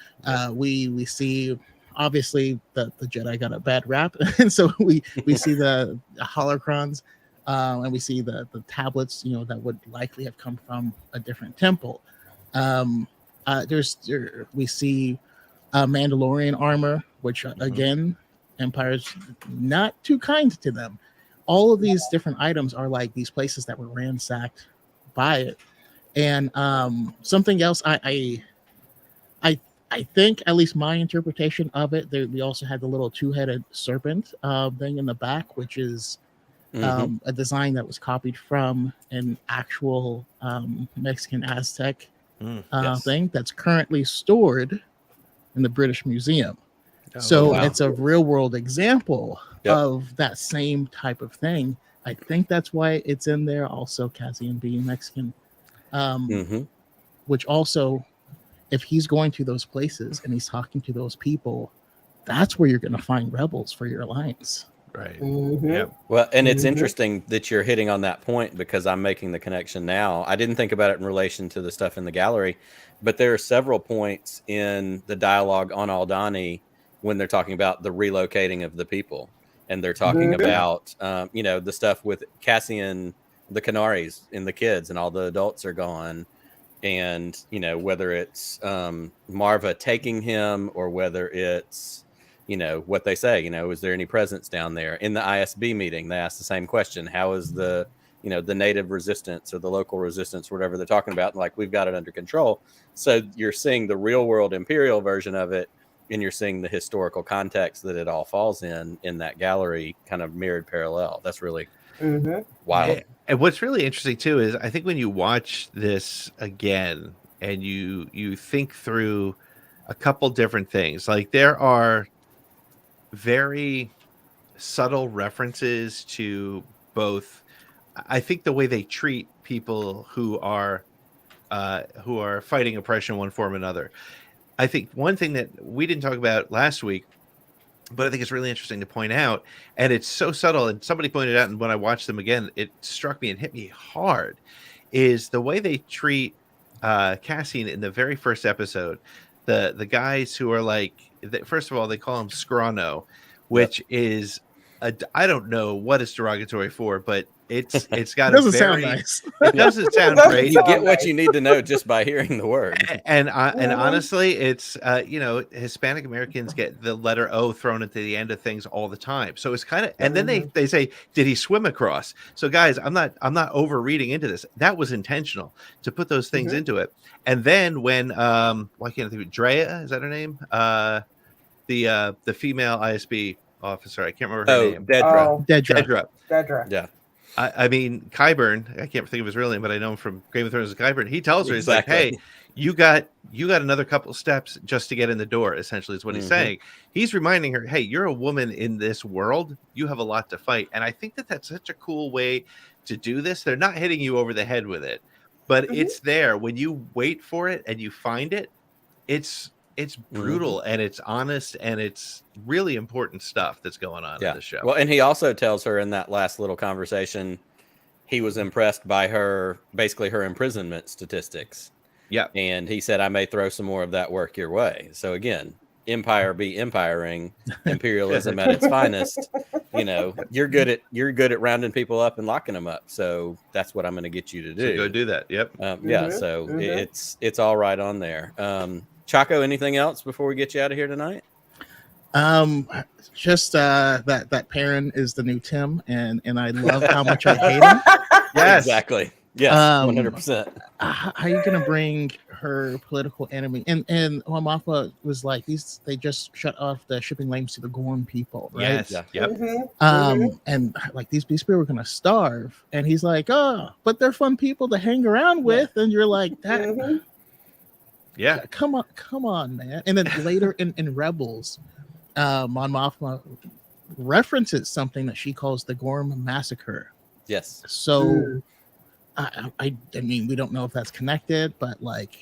We see obviously the Jedi got a bad rap, and so we see the holocrons, and we see the tablets, that would likely have come from a different temple. We see Mandalorian armor, which again, Empire's not too kind to them. All of these different items are like these places that were ransacked by it. And something else, I think, at least my interpretation of it, we also had the little 2-headed serpent thing in the back, which is a design that was copied from an actual Mexican Aztec thing that's currently stored in the British Museum. It's a real world example of that same type of thing. I think that's why it's in there. Also, Cassian being Mexican, which also, if he's going to those places and he's talking to those people, that's where you're going to find rebels for your alliance. Right. Yeah. Well, and it's interesting that you're hitting on that point, because I'm making the connection now. I didn't think about it in relation to the stuff in the gallery, but there are several points in the dialogue on Aldhani when they're talking about the relocating of the people, and they're talking about the stuff with Cassian, the Canaries, and the kids, and all the adults are gone, and whether it's Marva taking him or whether it's what they say, is there any presence down there? In the ISB meeting, they asked the same question. How is the native resistance or the local resistance, whatever they're talking about? And like, we've got it under control. So you're seeing the real world Imperial version of it, and you're seeing the historical context that it all falls in that gallery, kind of mirrored parallel. That's really wild. And what's really interesting too is I think when you watch this again and you think through a couple different things, like there are very subtle references to both. I think the way they treat people who are fighting oppression in one form or another. I think one thing that we didn't talk about last week, but I think it's really interesting to point out, and it's so subtle, and somebody pointed out, and when I watched them again, it struck me and hit me hard, is the way they treat Cassian in the very first episode. The guys who are like, first of all, they call him Scrono, which is I don't know what it's derogatory for, but it's got It doesn't a sound very, nice. It doesn't sound great. You get what you need to know just by hearing the word. And honestly, it's Hispanic Americans get the letter O thrown at the end of things all the time. So it's kind of, and then they say, did he swim across? So guys, I'm not over reading into this. That was intentional to put those things into it. And then when why can't I think of Drea? Is that her name? The female ISB officer. I can't remember her name. Dedra. Yeah. I mean, Qyburn, I can't think of his real name, but I know him from Game of Thrones as Qyburn. He tells her, he's like, hey, you got another couple steps just to get in the door, essentially, is what he's saying. He's reminding her, hey, you're a woman in this world. You have a lot to fight. And I think that that's such a cool way to do this. They're not hitting you over the head with it, but it's there. When you wait for it and you find it, it's brutal and it's honest and it's really important stuff that's going on in the show. Well, and he also tells her in that last little conversation, he was impressed by her imprisonment statistics. Yeah. And he said, I may throw some more of that work your way. So again, empire be empiring, imperialism at its finest. You know, you're good at rounding people up and locking them up. So that's what I'm going to get you to do. So go do that. Yep. So it's all right on there. Chaco, anything else before we get you out of here tonight? Just that Perrin is the new Tim, and I love how much I hate him. Yes, exactly. Yes, 100%. How are you gonna bring her political enemy? And Momoa was like, they just shut off the shipping lanes to the Gorn people, right? Yes. Yep. And like these people were gonna starve, and he's like, oh, but they're fun people to hang around with, and you're like that. Yeah, come on, man. And then later in Rebels, Mon Mothma references something that she calls the Gorm Massacre. Yes. So, I mean, we don't know if that's connected, but like,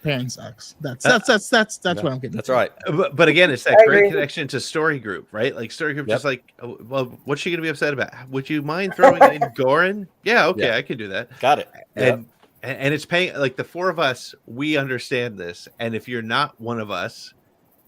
Perrin sucks. That's what I'm getting. That's right. But again, it's that great connection to Story Group, right? Like Story Group, just like, well, what's she gonna be upset about? Would you mind throwing in Gorin? Yeah, okay, I can do that. Got it. And it's paying, like, the four of us, we understand this. And if you're not one of us,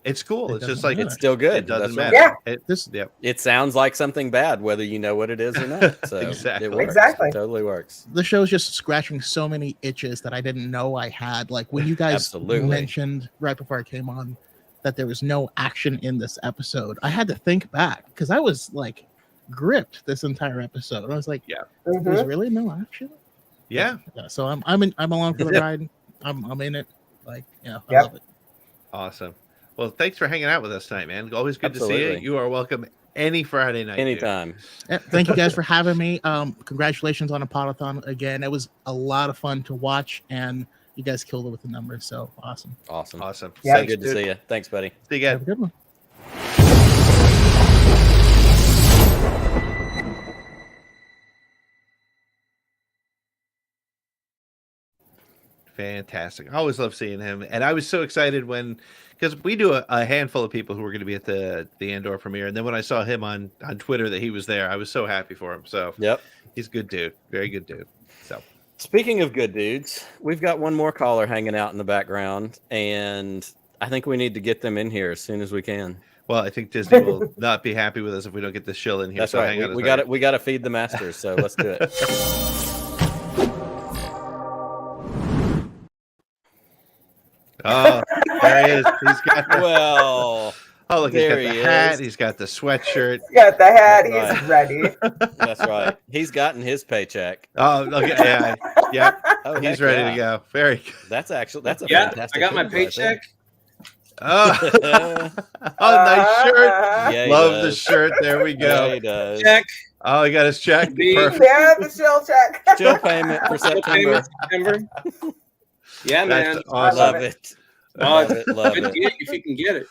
it's cool. It's just like, it's still good. It doesn't matter. Yeah. It sounds like something bad, whether you know what it is or not. So Exactly. It works. Exactly. It totally works. The show's just scratching so many itches that I didn't know I had. Like when you guys mentioned right before I came on that there was no action in this episode, I had to think back because I was like gripped this entire episode. I was like, there's really no action. Yeah. So I'm along for the ride. I'm in it. Like, I love it. Awesome. Well, thanks for hanging out with us tonight, man. Always good to see you. You are welcome any Friday night. Anytime. Thank you guys for having me. Congratulations on a podathon again. It was a lot of fun to watch, and you guys killed it with the numbers. So awesome. Awesome. Yeah. So good to see you. Thanks, buddy. See you again. Have a good one. Fantastic. I always love seeing him. And I was so excited because we do a handful of people who were going to be at the Andor premiere. And then when I saw him on Twitter that he was there, I was so happy for him. So he's a good dude. Very good dude. So speaking of good dudes, we've got one more caller hanging out in the background, and I think we need to get them in here as soon as we can. Well, I think Disney will not be happy with us if we don't get this shill in here. That's so right. Hang on We got to feed the masters. So let's do it. Oh, there he is. He's got oh, look, he's got the hat. He's got the sweatshirt. He's got the hat. He's ready. That's right. He's gotten his paycheck. Oh, okay. Yeah. Oh, he's ready to go. Very good. That's a fantastic. I got my move, paycheck. Oh, nice shirt. Love the shirt. There we go. Yeah, he does. Check. Oh, he got his check. Perfect. Yeah, the shill check. Still payment for September. Yeah, man. That's awesome. Love it. Love it. Love it. If you can get it.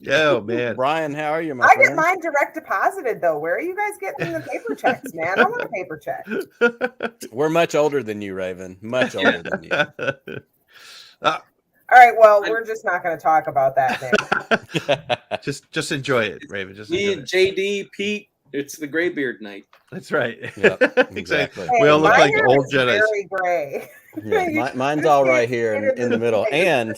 Oh, man. Brian, how are you, my I friend? get mine direct deposited, though. Where are you guys getting the paper checks, man? I want a paper check. We're much older than you, Raven. Much older than you. All right, well, we're just not going to talk about that, man. just enjoy it, Raven. Just Me enjoy and JD, Pete, it's the graybeard night. That's right. Yep, Exactly. Hey, We all look my like hair old is Jedis. very gray. Yeah, mine's all right here in the middle. And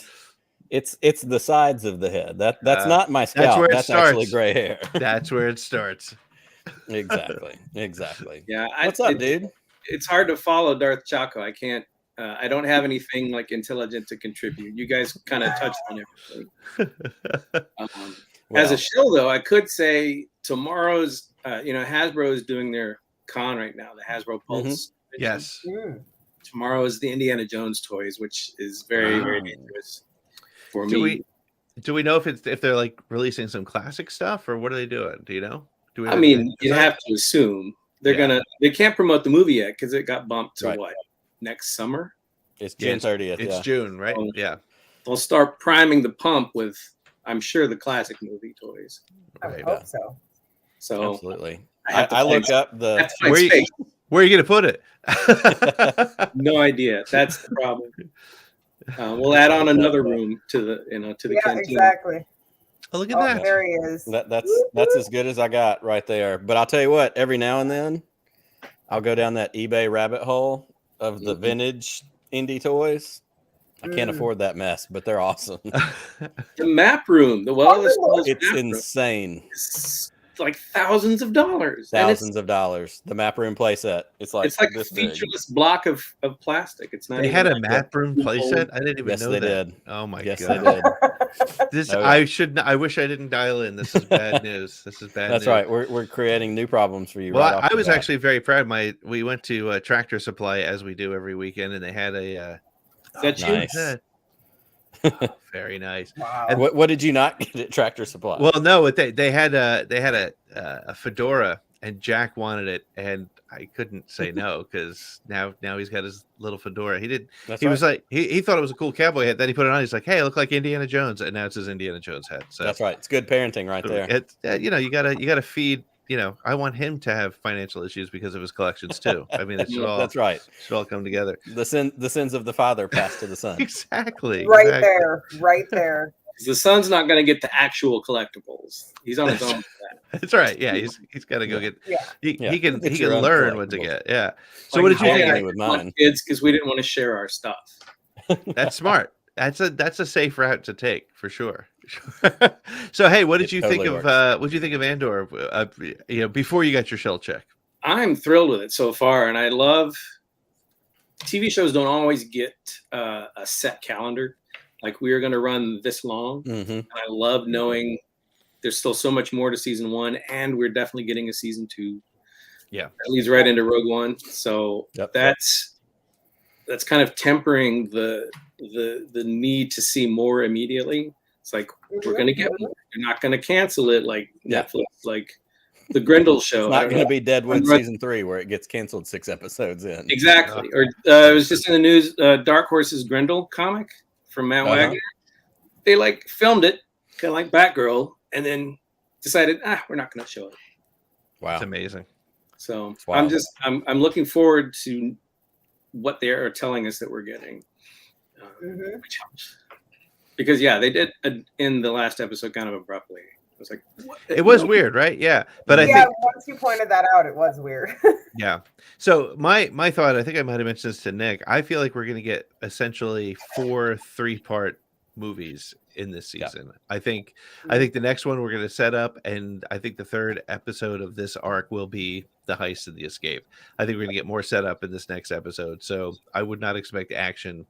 It's the sides of the head. That's Uh, not my that's scalp. where it That's actually starts. gray hair. That's where it starts. Exactly. Yeah. What's up, dude? It's hard to follow Darth Chaco. I can't. I don't have anything like intelligent to contribute. You guys kind of touched on everything. As a show, though, I could say tomorrow's. Hasbro is doing their con right now. The Hasbro Pulse. Yes. Tomorrow is the Indiana Jones toys, which is very very dangerous for me. Do we know if they're like releasing some classic stuff or what are they doing? Do you know? Do we? I mean, you have to assume they can't promote the movie yet because it got bumped to what, next summer? It's June 30th. It's June, right? So they'll start priming the pump with, I'm sure, the classic movie toys. I would hope so. So absolutely. I look up the where are you gonna put it? No idea. That's the problem. We'll add on another room to the canteen. Exactly. Oh, look at that. There he is. That's as good as I got right there. But I'll tell you what, every now and then I'll go down that eBay rabbit hole of the vintage indie toys. I can't afford that mess, but they're awesome. The map room, it's insane. It's like thousands of dollars. Thousands of dollars. The map room playset. It's like a featureless block of plastic. It's not. They had a map room playset. I didn't even know they that. did. Oh my god. They did. I wish I didn't dial in. This is bad news. This is bad. That's news. right. We're creating new problems for you. Well, I was actually very proud. We went to Tractor Supply as we do every weekend, and they had a. Nice. Very nice. Wow. And what did you not get at Tractor Supply? Well, no, they had a fedora, and Jack wanted it, and I couldn't say no because now he's got his little fedora. Was like he thought it was a cool cowboy hat. Then he put it on. He's like, hey, I look like Indiana Jones, and now it's his Indiana Jones hat. So that's right. It's good parenting right there. It's you gotta feed. I want him to have financial issues because of his collections too. I mean, that's right. It should all come together. The sins of the father passed to the son. Exactly. Right there. The son's not going to get the actual collectibles. He's on his own for that. That's right. Yeah, he's got to go get. Yeah. He can Get your own learn what to get. Yeah. So Like, what did you I think? with mine? Kids, because we didn't want to share our stuff. That's smart. That's a safe route to take for sure. So hey, what did you think of what did you think of Andor? Before you got your shell check. I'm thrilled with it so far, and I love TV shows don't always get a set calendar. Like we are going to run this long. Mm-hmm. And I love knowing there's still so much more to season 1, and we're definitely getting a season 2. Yeah, that leads right into Rogue One. So that's kind of tempering the need to see more immediately. It's like we're going to get more. They're not going to cancel it like Netflix, like the Grindel show. It's not going to be Deadwood season 3 where it gets canceled 6 episodes in. Exactly. Or it was just in the news. Dark Horse's Grindel comic from Matt Wagner. They filmed it kind of like Batgirl, and then decided we're not going to show it. Wow, it's amazing. So I'm looking forward to what they are telling us that we're getting. Which helps. Because they did in the last episode kind of abruptly. I was like, what? It was weird, right? Yeah, but I think once you pointed that out, it was weird. Yeah. So my thought, I think I might have mentioned this to Nick. I feel like we're going to get essentially 4 3-part movies in this season. I think the next one we're going to set up, and I think the 3rd episode of this arc will be the heist and the escape. I think we're going to get more set up in this next episode. So I would not expect action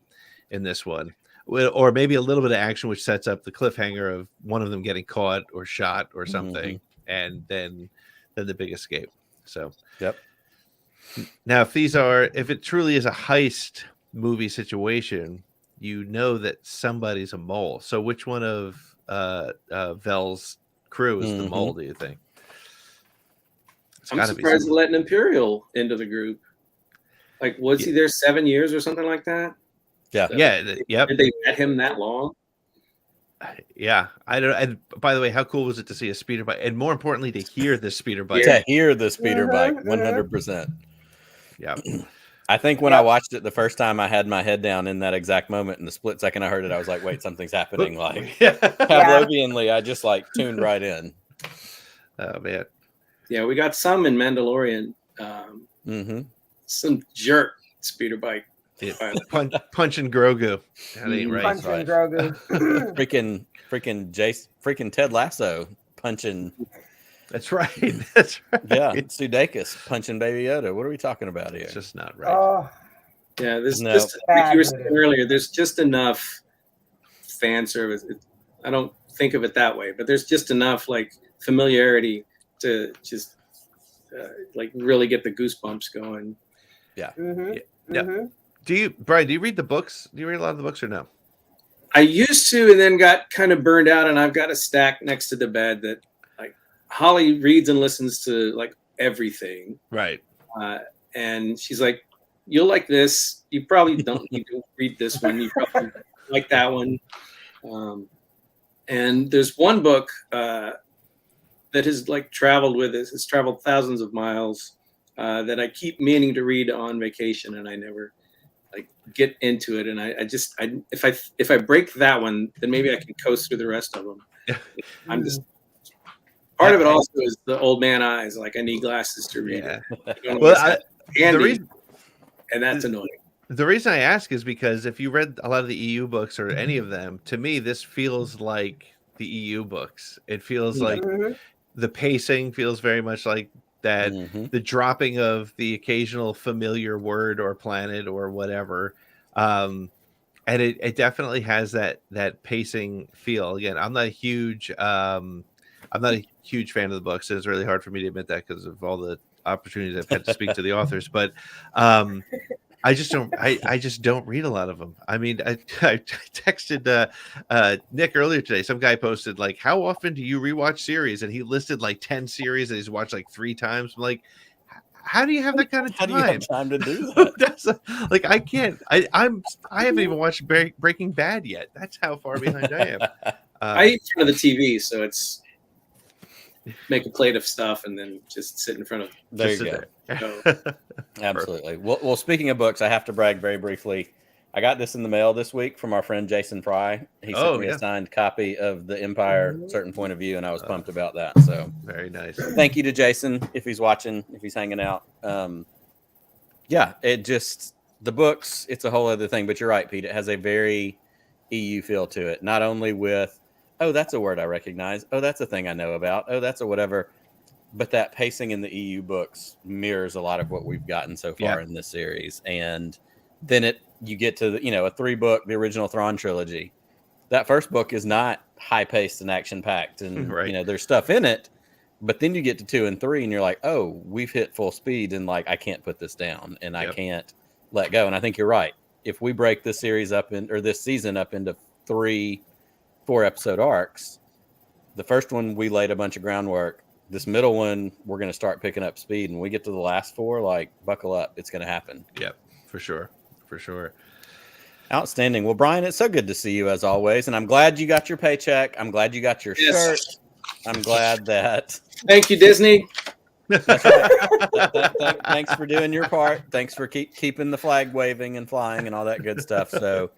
in this one. Or maybe a little bit of action, which sets up the cliffhanger of one of them getting caught or shot or something, and then the big escape. So, Now, if it truly is a heist movie situation, that somebody's a mole. So, which one of Vel's crew is the mole? Do you think? I'm surprised they're letting Imperial into the group. Like, was he there 7 years or something like that? Yeah. Did they vet him that long? Yeah, I don't. And by the way, how cool was it to see a speeder bike, and more importantly, to hear the speeder bike? To hear the speeder bike, 100%. Yeah, I think when I watched it the first time, I had my head down in that exact moment. In the split second I heard it, I was like, "Wait, something's happening!" Like Pavlovianly, I just tuned right in. Oh man, yeah, we got some in Mandalorian. Some jerk speeder bike. Punching Grogu. That ain't right. Punching Grogu. freaking Ted Lasso punching. That's right. That's right. Yeah, Sudeikis punching Baby Yoda. What are we talking about here? It's just not right. Oh, Yeah, there's No. just like you were saying earlier. There's just enough fan service. I don't think of it that way, but there's just enough like familiarity to just like really get the goosebumps going. Yeah. Mm-hmm. Do you, Brian? Do you read the books? Do you read a lot of the books or no? I used to, and then got kind of burned out. And I've got a stack next to the bed that like Holly reads and listens to like everything. Right. And she's like, "You'll like this. You probably don't need to read this one. You probably like that one." And there's one book that has like traveled with us. It's traveled thousands of miles that I keep meaning to read on vacation, and I never like get into it. And if I break that one, then maybe I can coast through the rest of them. I'm just part of it. Also, is the old man eyes. Like I need glasses to read it. Well, and that's annoying. The reason I ask is because if you read a lot of the EU books or any of them, to me, this feels like the EU books. It feels like the pacing feels very much like that. The dropping of the occasional familiar word or planet or whatever. And it definitely has that pacing feel. Again, I'm not a huge fan of the books. It's really hard for me to admit that because of all the opportunities I've had to speak to the authors, but I just don't read a lot of them. I mean, I texted Nick earlier today. Some guy posted like, "How often do you rewatch series?" And he listed like 10 series that he's watched like 3 times. I'm like, how do you have that kind of time? How do you have time to do that? Like I can't. I haven't even watched Breaking Bad yet. That's how far behind I am. I eat in front of the TV, so it's make a plate of stuff and then just sit in front of. There you go. Absolutely. Well, speaking of books, I have to brag very briefly. I got this in the mail this week from our friend Jason Fry. He sent me a signed copy of The Empire, Certain Point of View, and I was pumped about that. So very nice. Thank you to Jason if he's watching, if he's hanging out. The books, it's a whole other thing. But you're right, Pete. It has a very EU feel to it. Not only with, oh, that's a word I recognize. Oh, that's a thing I know about. Oh, that's a whatever. But that pacing in the EU books mirrors a lot of what we've gotten so far in this series. And then you get to a 3-book, the original Thrawn trilogy. That first book is not high paced and action packed, and there's stuff in it. But then you get to 2 and 3, and you're like, oh, we've hit full speed, and like I can't put this down, and I can't let go. And I think you're right. If we break this series this season up into 3 4-episode arcs, the first one we laid a bunch of groundwork. This middle one, we're going to start picking up speed, and we get to the last 4, like buckle up, it's going to happen. Yep, for sure. Outstanding. Well, Brian, it's so good to see you as always, and I'm glad you got your paycheck. I'm glad you got your shirt. I'm glad that. Thank you, Disney. That's right. Thanks for doing your part. Thanks for keeping the flag waving and flying and all that good stuff. So,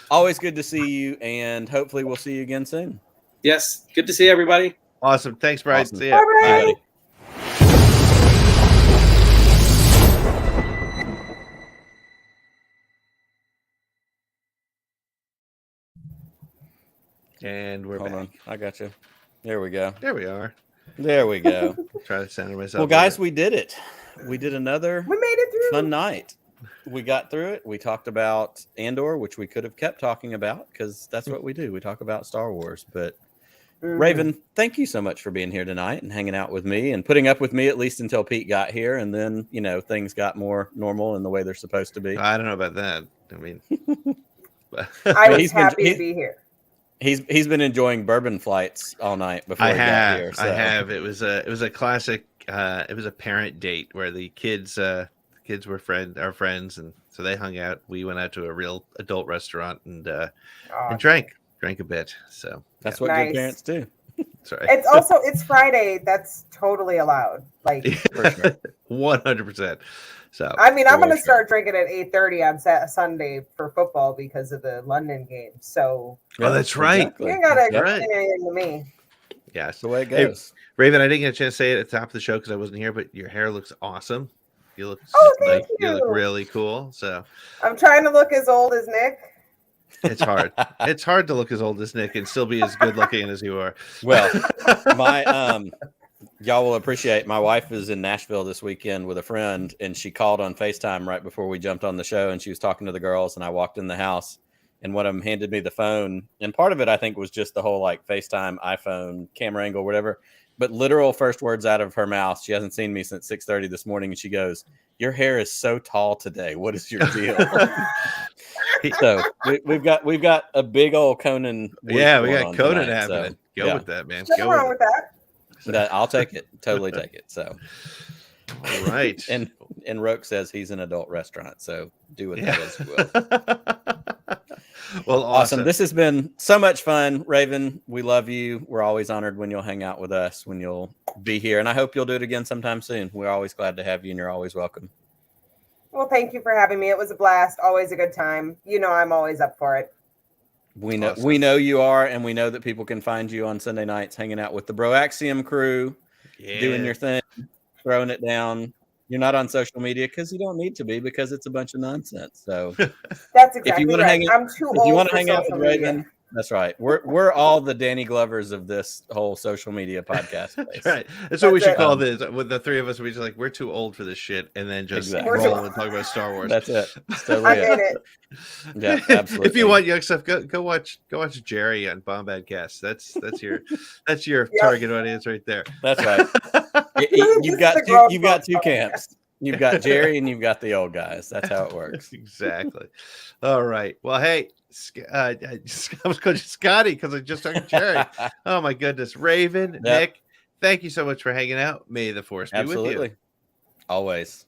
always good to see you, and hopefully we'll see you again soon. Yes, good to see everybody. Awesome. Thanks, Brian. Awesome. See ya. Bye. And we're Hold back. on. I got you. There we go. There we are. There we go. Try to center myself. Well, guys, we did it. We did another We made it through. fun night. We got through it. We talked about Andor, which we could have kept talking about because that's what we do. We talk about Star Wars. But Rayven, thank you so much for being here tonight and hanging out with me and putting up with me at least until Pete got here. And then, things got more normal in the way they're supposed to be. I don't know about that. I mean, I was happy to be here. He's been enjoying bourbon flights all night before he got here. So. I have. It was a classic. It was a parent date where the kids were our friends, and so they hung out. We went out to a real adult restaurant and drank a bit. So that's what good parents do. Sorry. It's Friday. That's totally allowed. Like for sure, 100%. So I'm going to start drinking at 8:30 on Sunday for football because of the London game. So that's right. You got to get into me. Yeah, that's the way it goes. Hey, Rayven, I didn't get a chance to say it at the top of the show because I wasn't here, but your hair looks awesome. You look thank you look you. really cool. So I'm trying to look as old as Nick. it's hard. It's hard to look as old as Nick and still be as good looking as you are. Well, my y'all will appreciate. My wife is in Nashville this weekend with a friend, and she called on FaceTime right before we jumped on the show, and she was talking to the girls, and I walked in the house, and one of them handed me the phone, and part of it I think was just the whole like FaceTime, iPhone, camera angle, whatever. But literal first words out of her mouth, she hasn't seen me since 6:30 this morning, and she goes, "Your hair is so tall today. What is your deal?" So we've got a big old Conan. Yeah, we got Conan tonight, happening. Go with that, man. Nothing wrong with that. I'll take it. Totally take it. So, all right. and Roke says he's an adult restaurant, so do with that as you will. Well, awesome. This has been so much fun, Rayven. We love you. We're always honored when you'll hang out with us, when you'll be here, and I hope you'll do it again sometime soon. We're always glad to have you, and you're always welcome. Well, thank you for having me. It was a blast. Always a good time. You know, I'm always up for it. We know you are, and we know that people can find you on Sunday nights hanging out with the Broaxium crew, doing your thing, throwing it down. You're not on social media because you don't need to be, because it's a bunch of nonsense. So that's exactly right. I'm too old. If you want to hang out with social media. Rayven, that's right. We're all the Danny Glovers of this whole social media podcast space. That's right. That's what we should call this. With the three of us, we just like, we're too old for this shit, and then just roll and talk about Star Wars. That's it. That's totally it. Yeah, absolutely. If you want young stuff, go watch Jerry on Bombad Cast. That's your target audience right there. That's right. You've got two camps. You've got Jerry and you've got the old guys. That's how it works. Exactly. All right. Well, hey, I was calling you Scotty because I just talked to Jerry. Oh my goodness, Rayven, Nick, thank you so much for hanging out. May the force be with you. Always.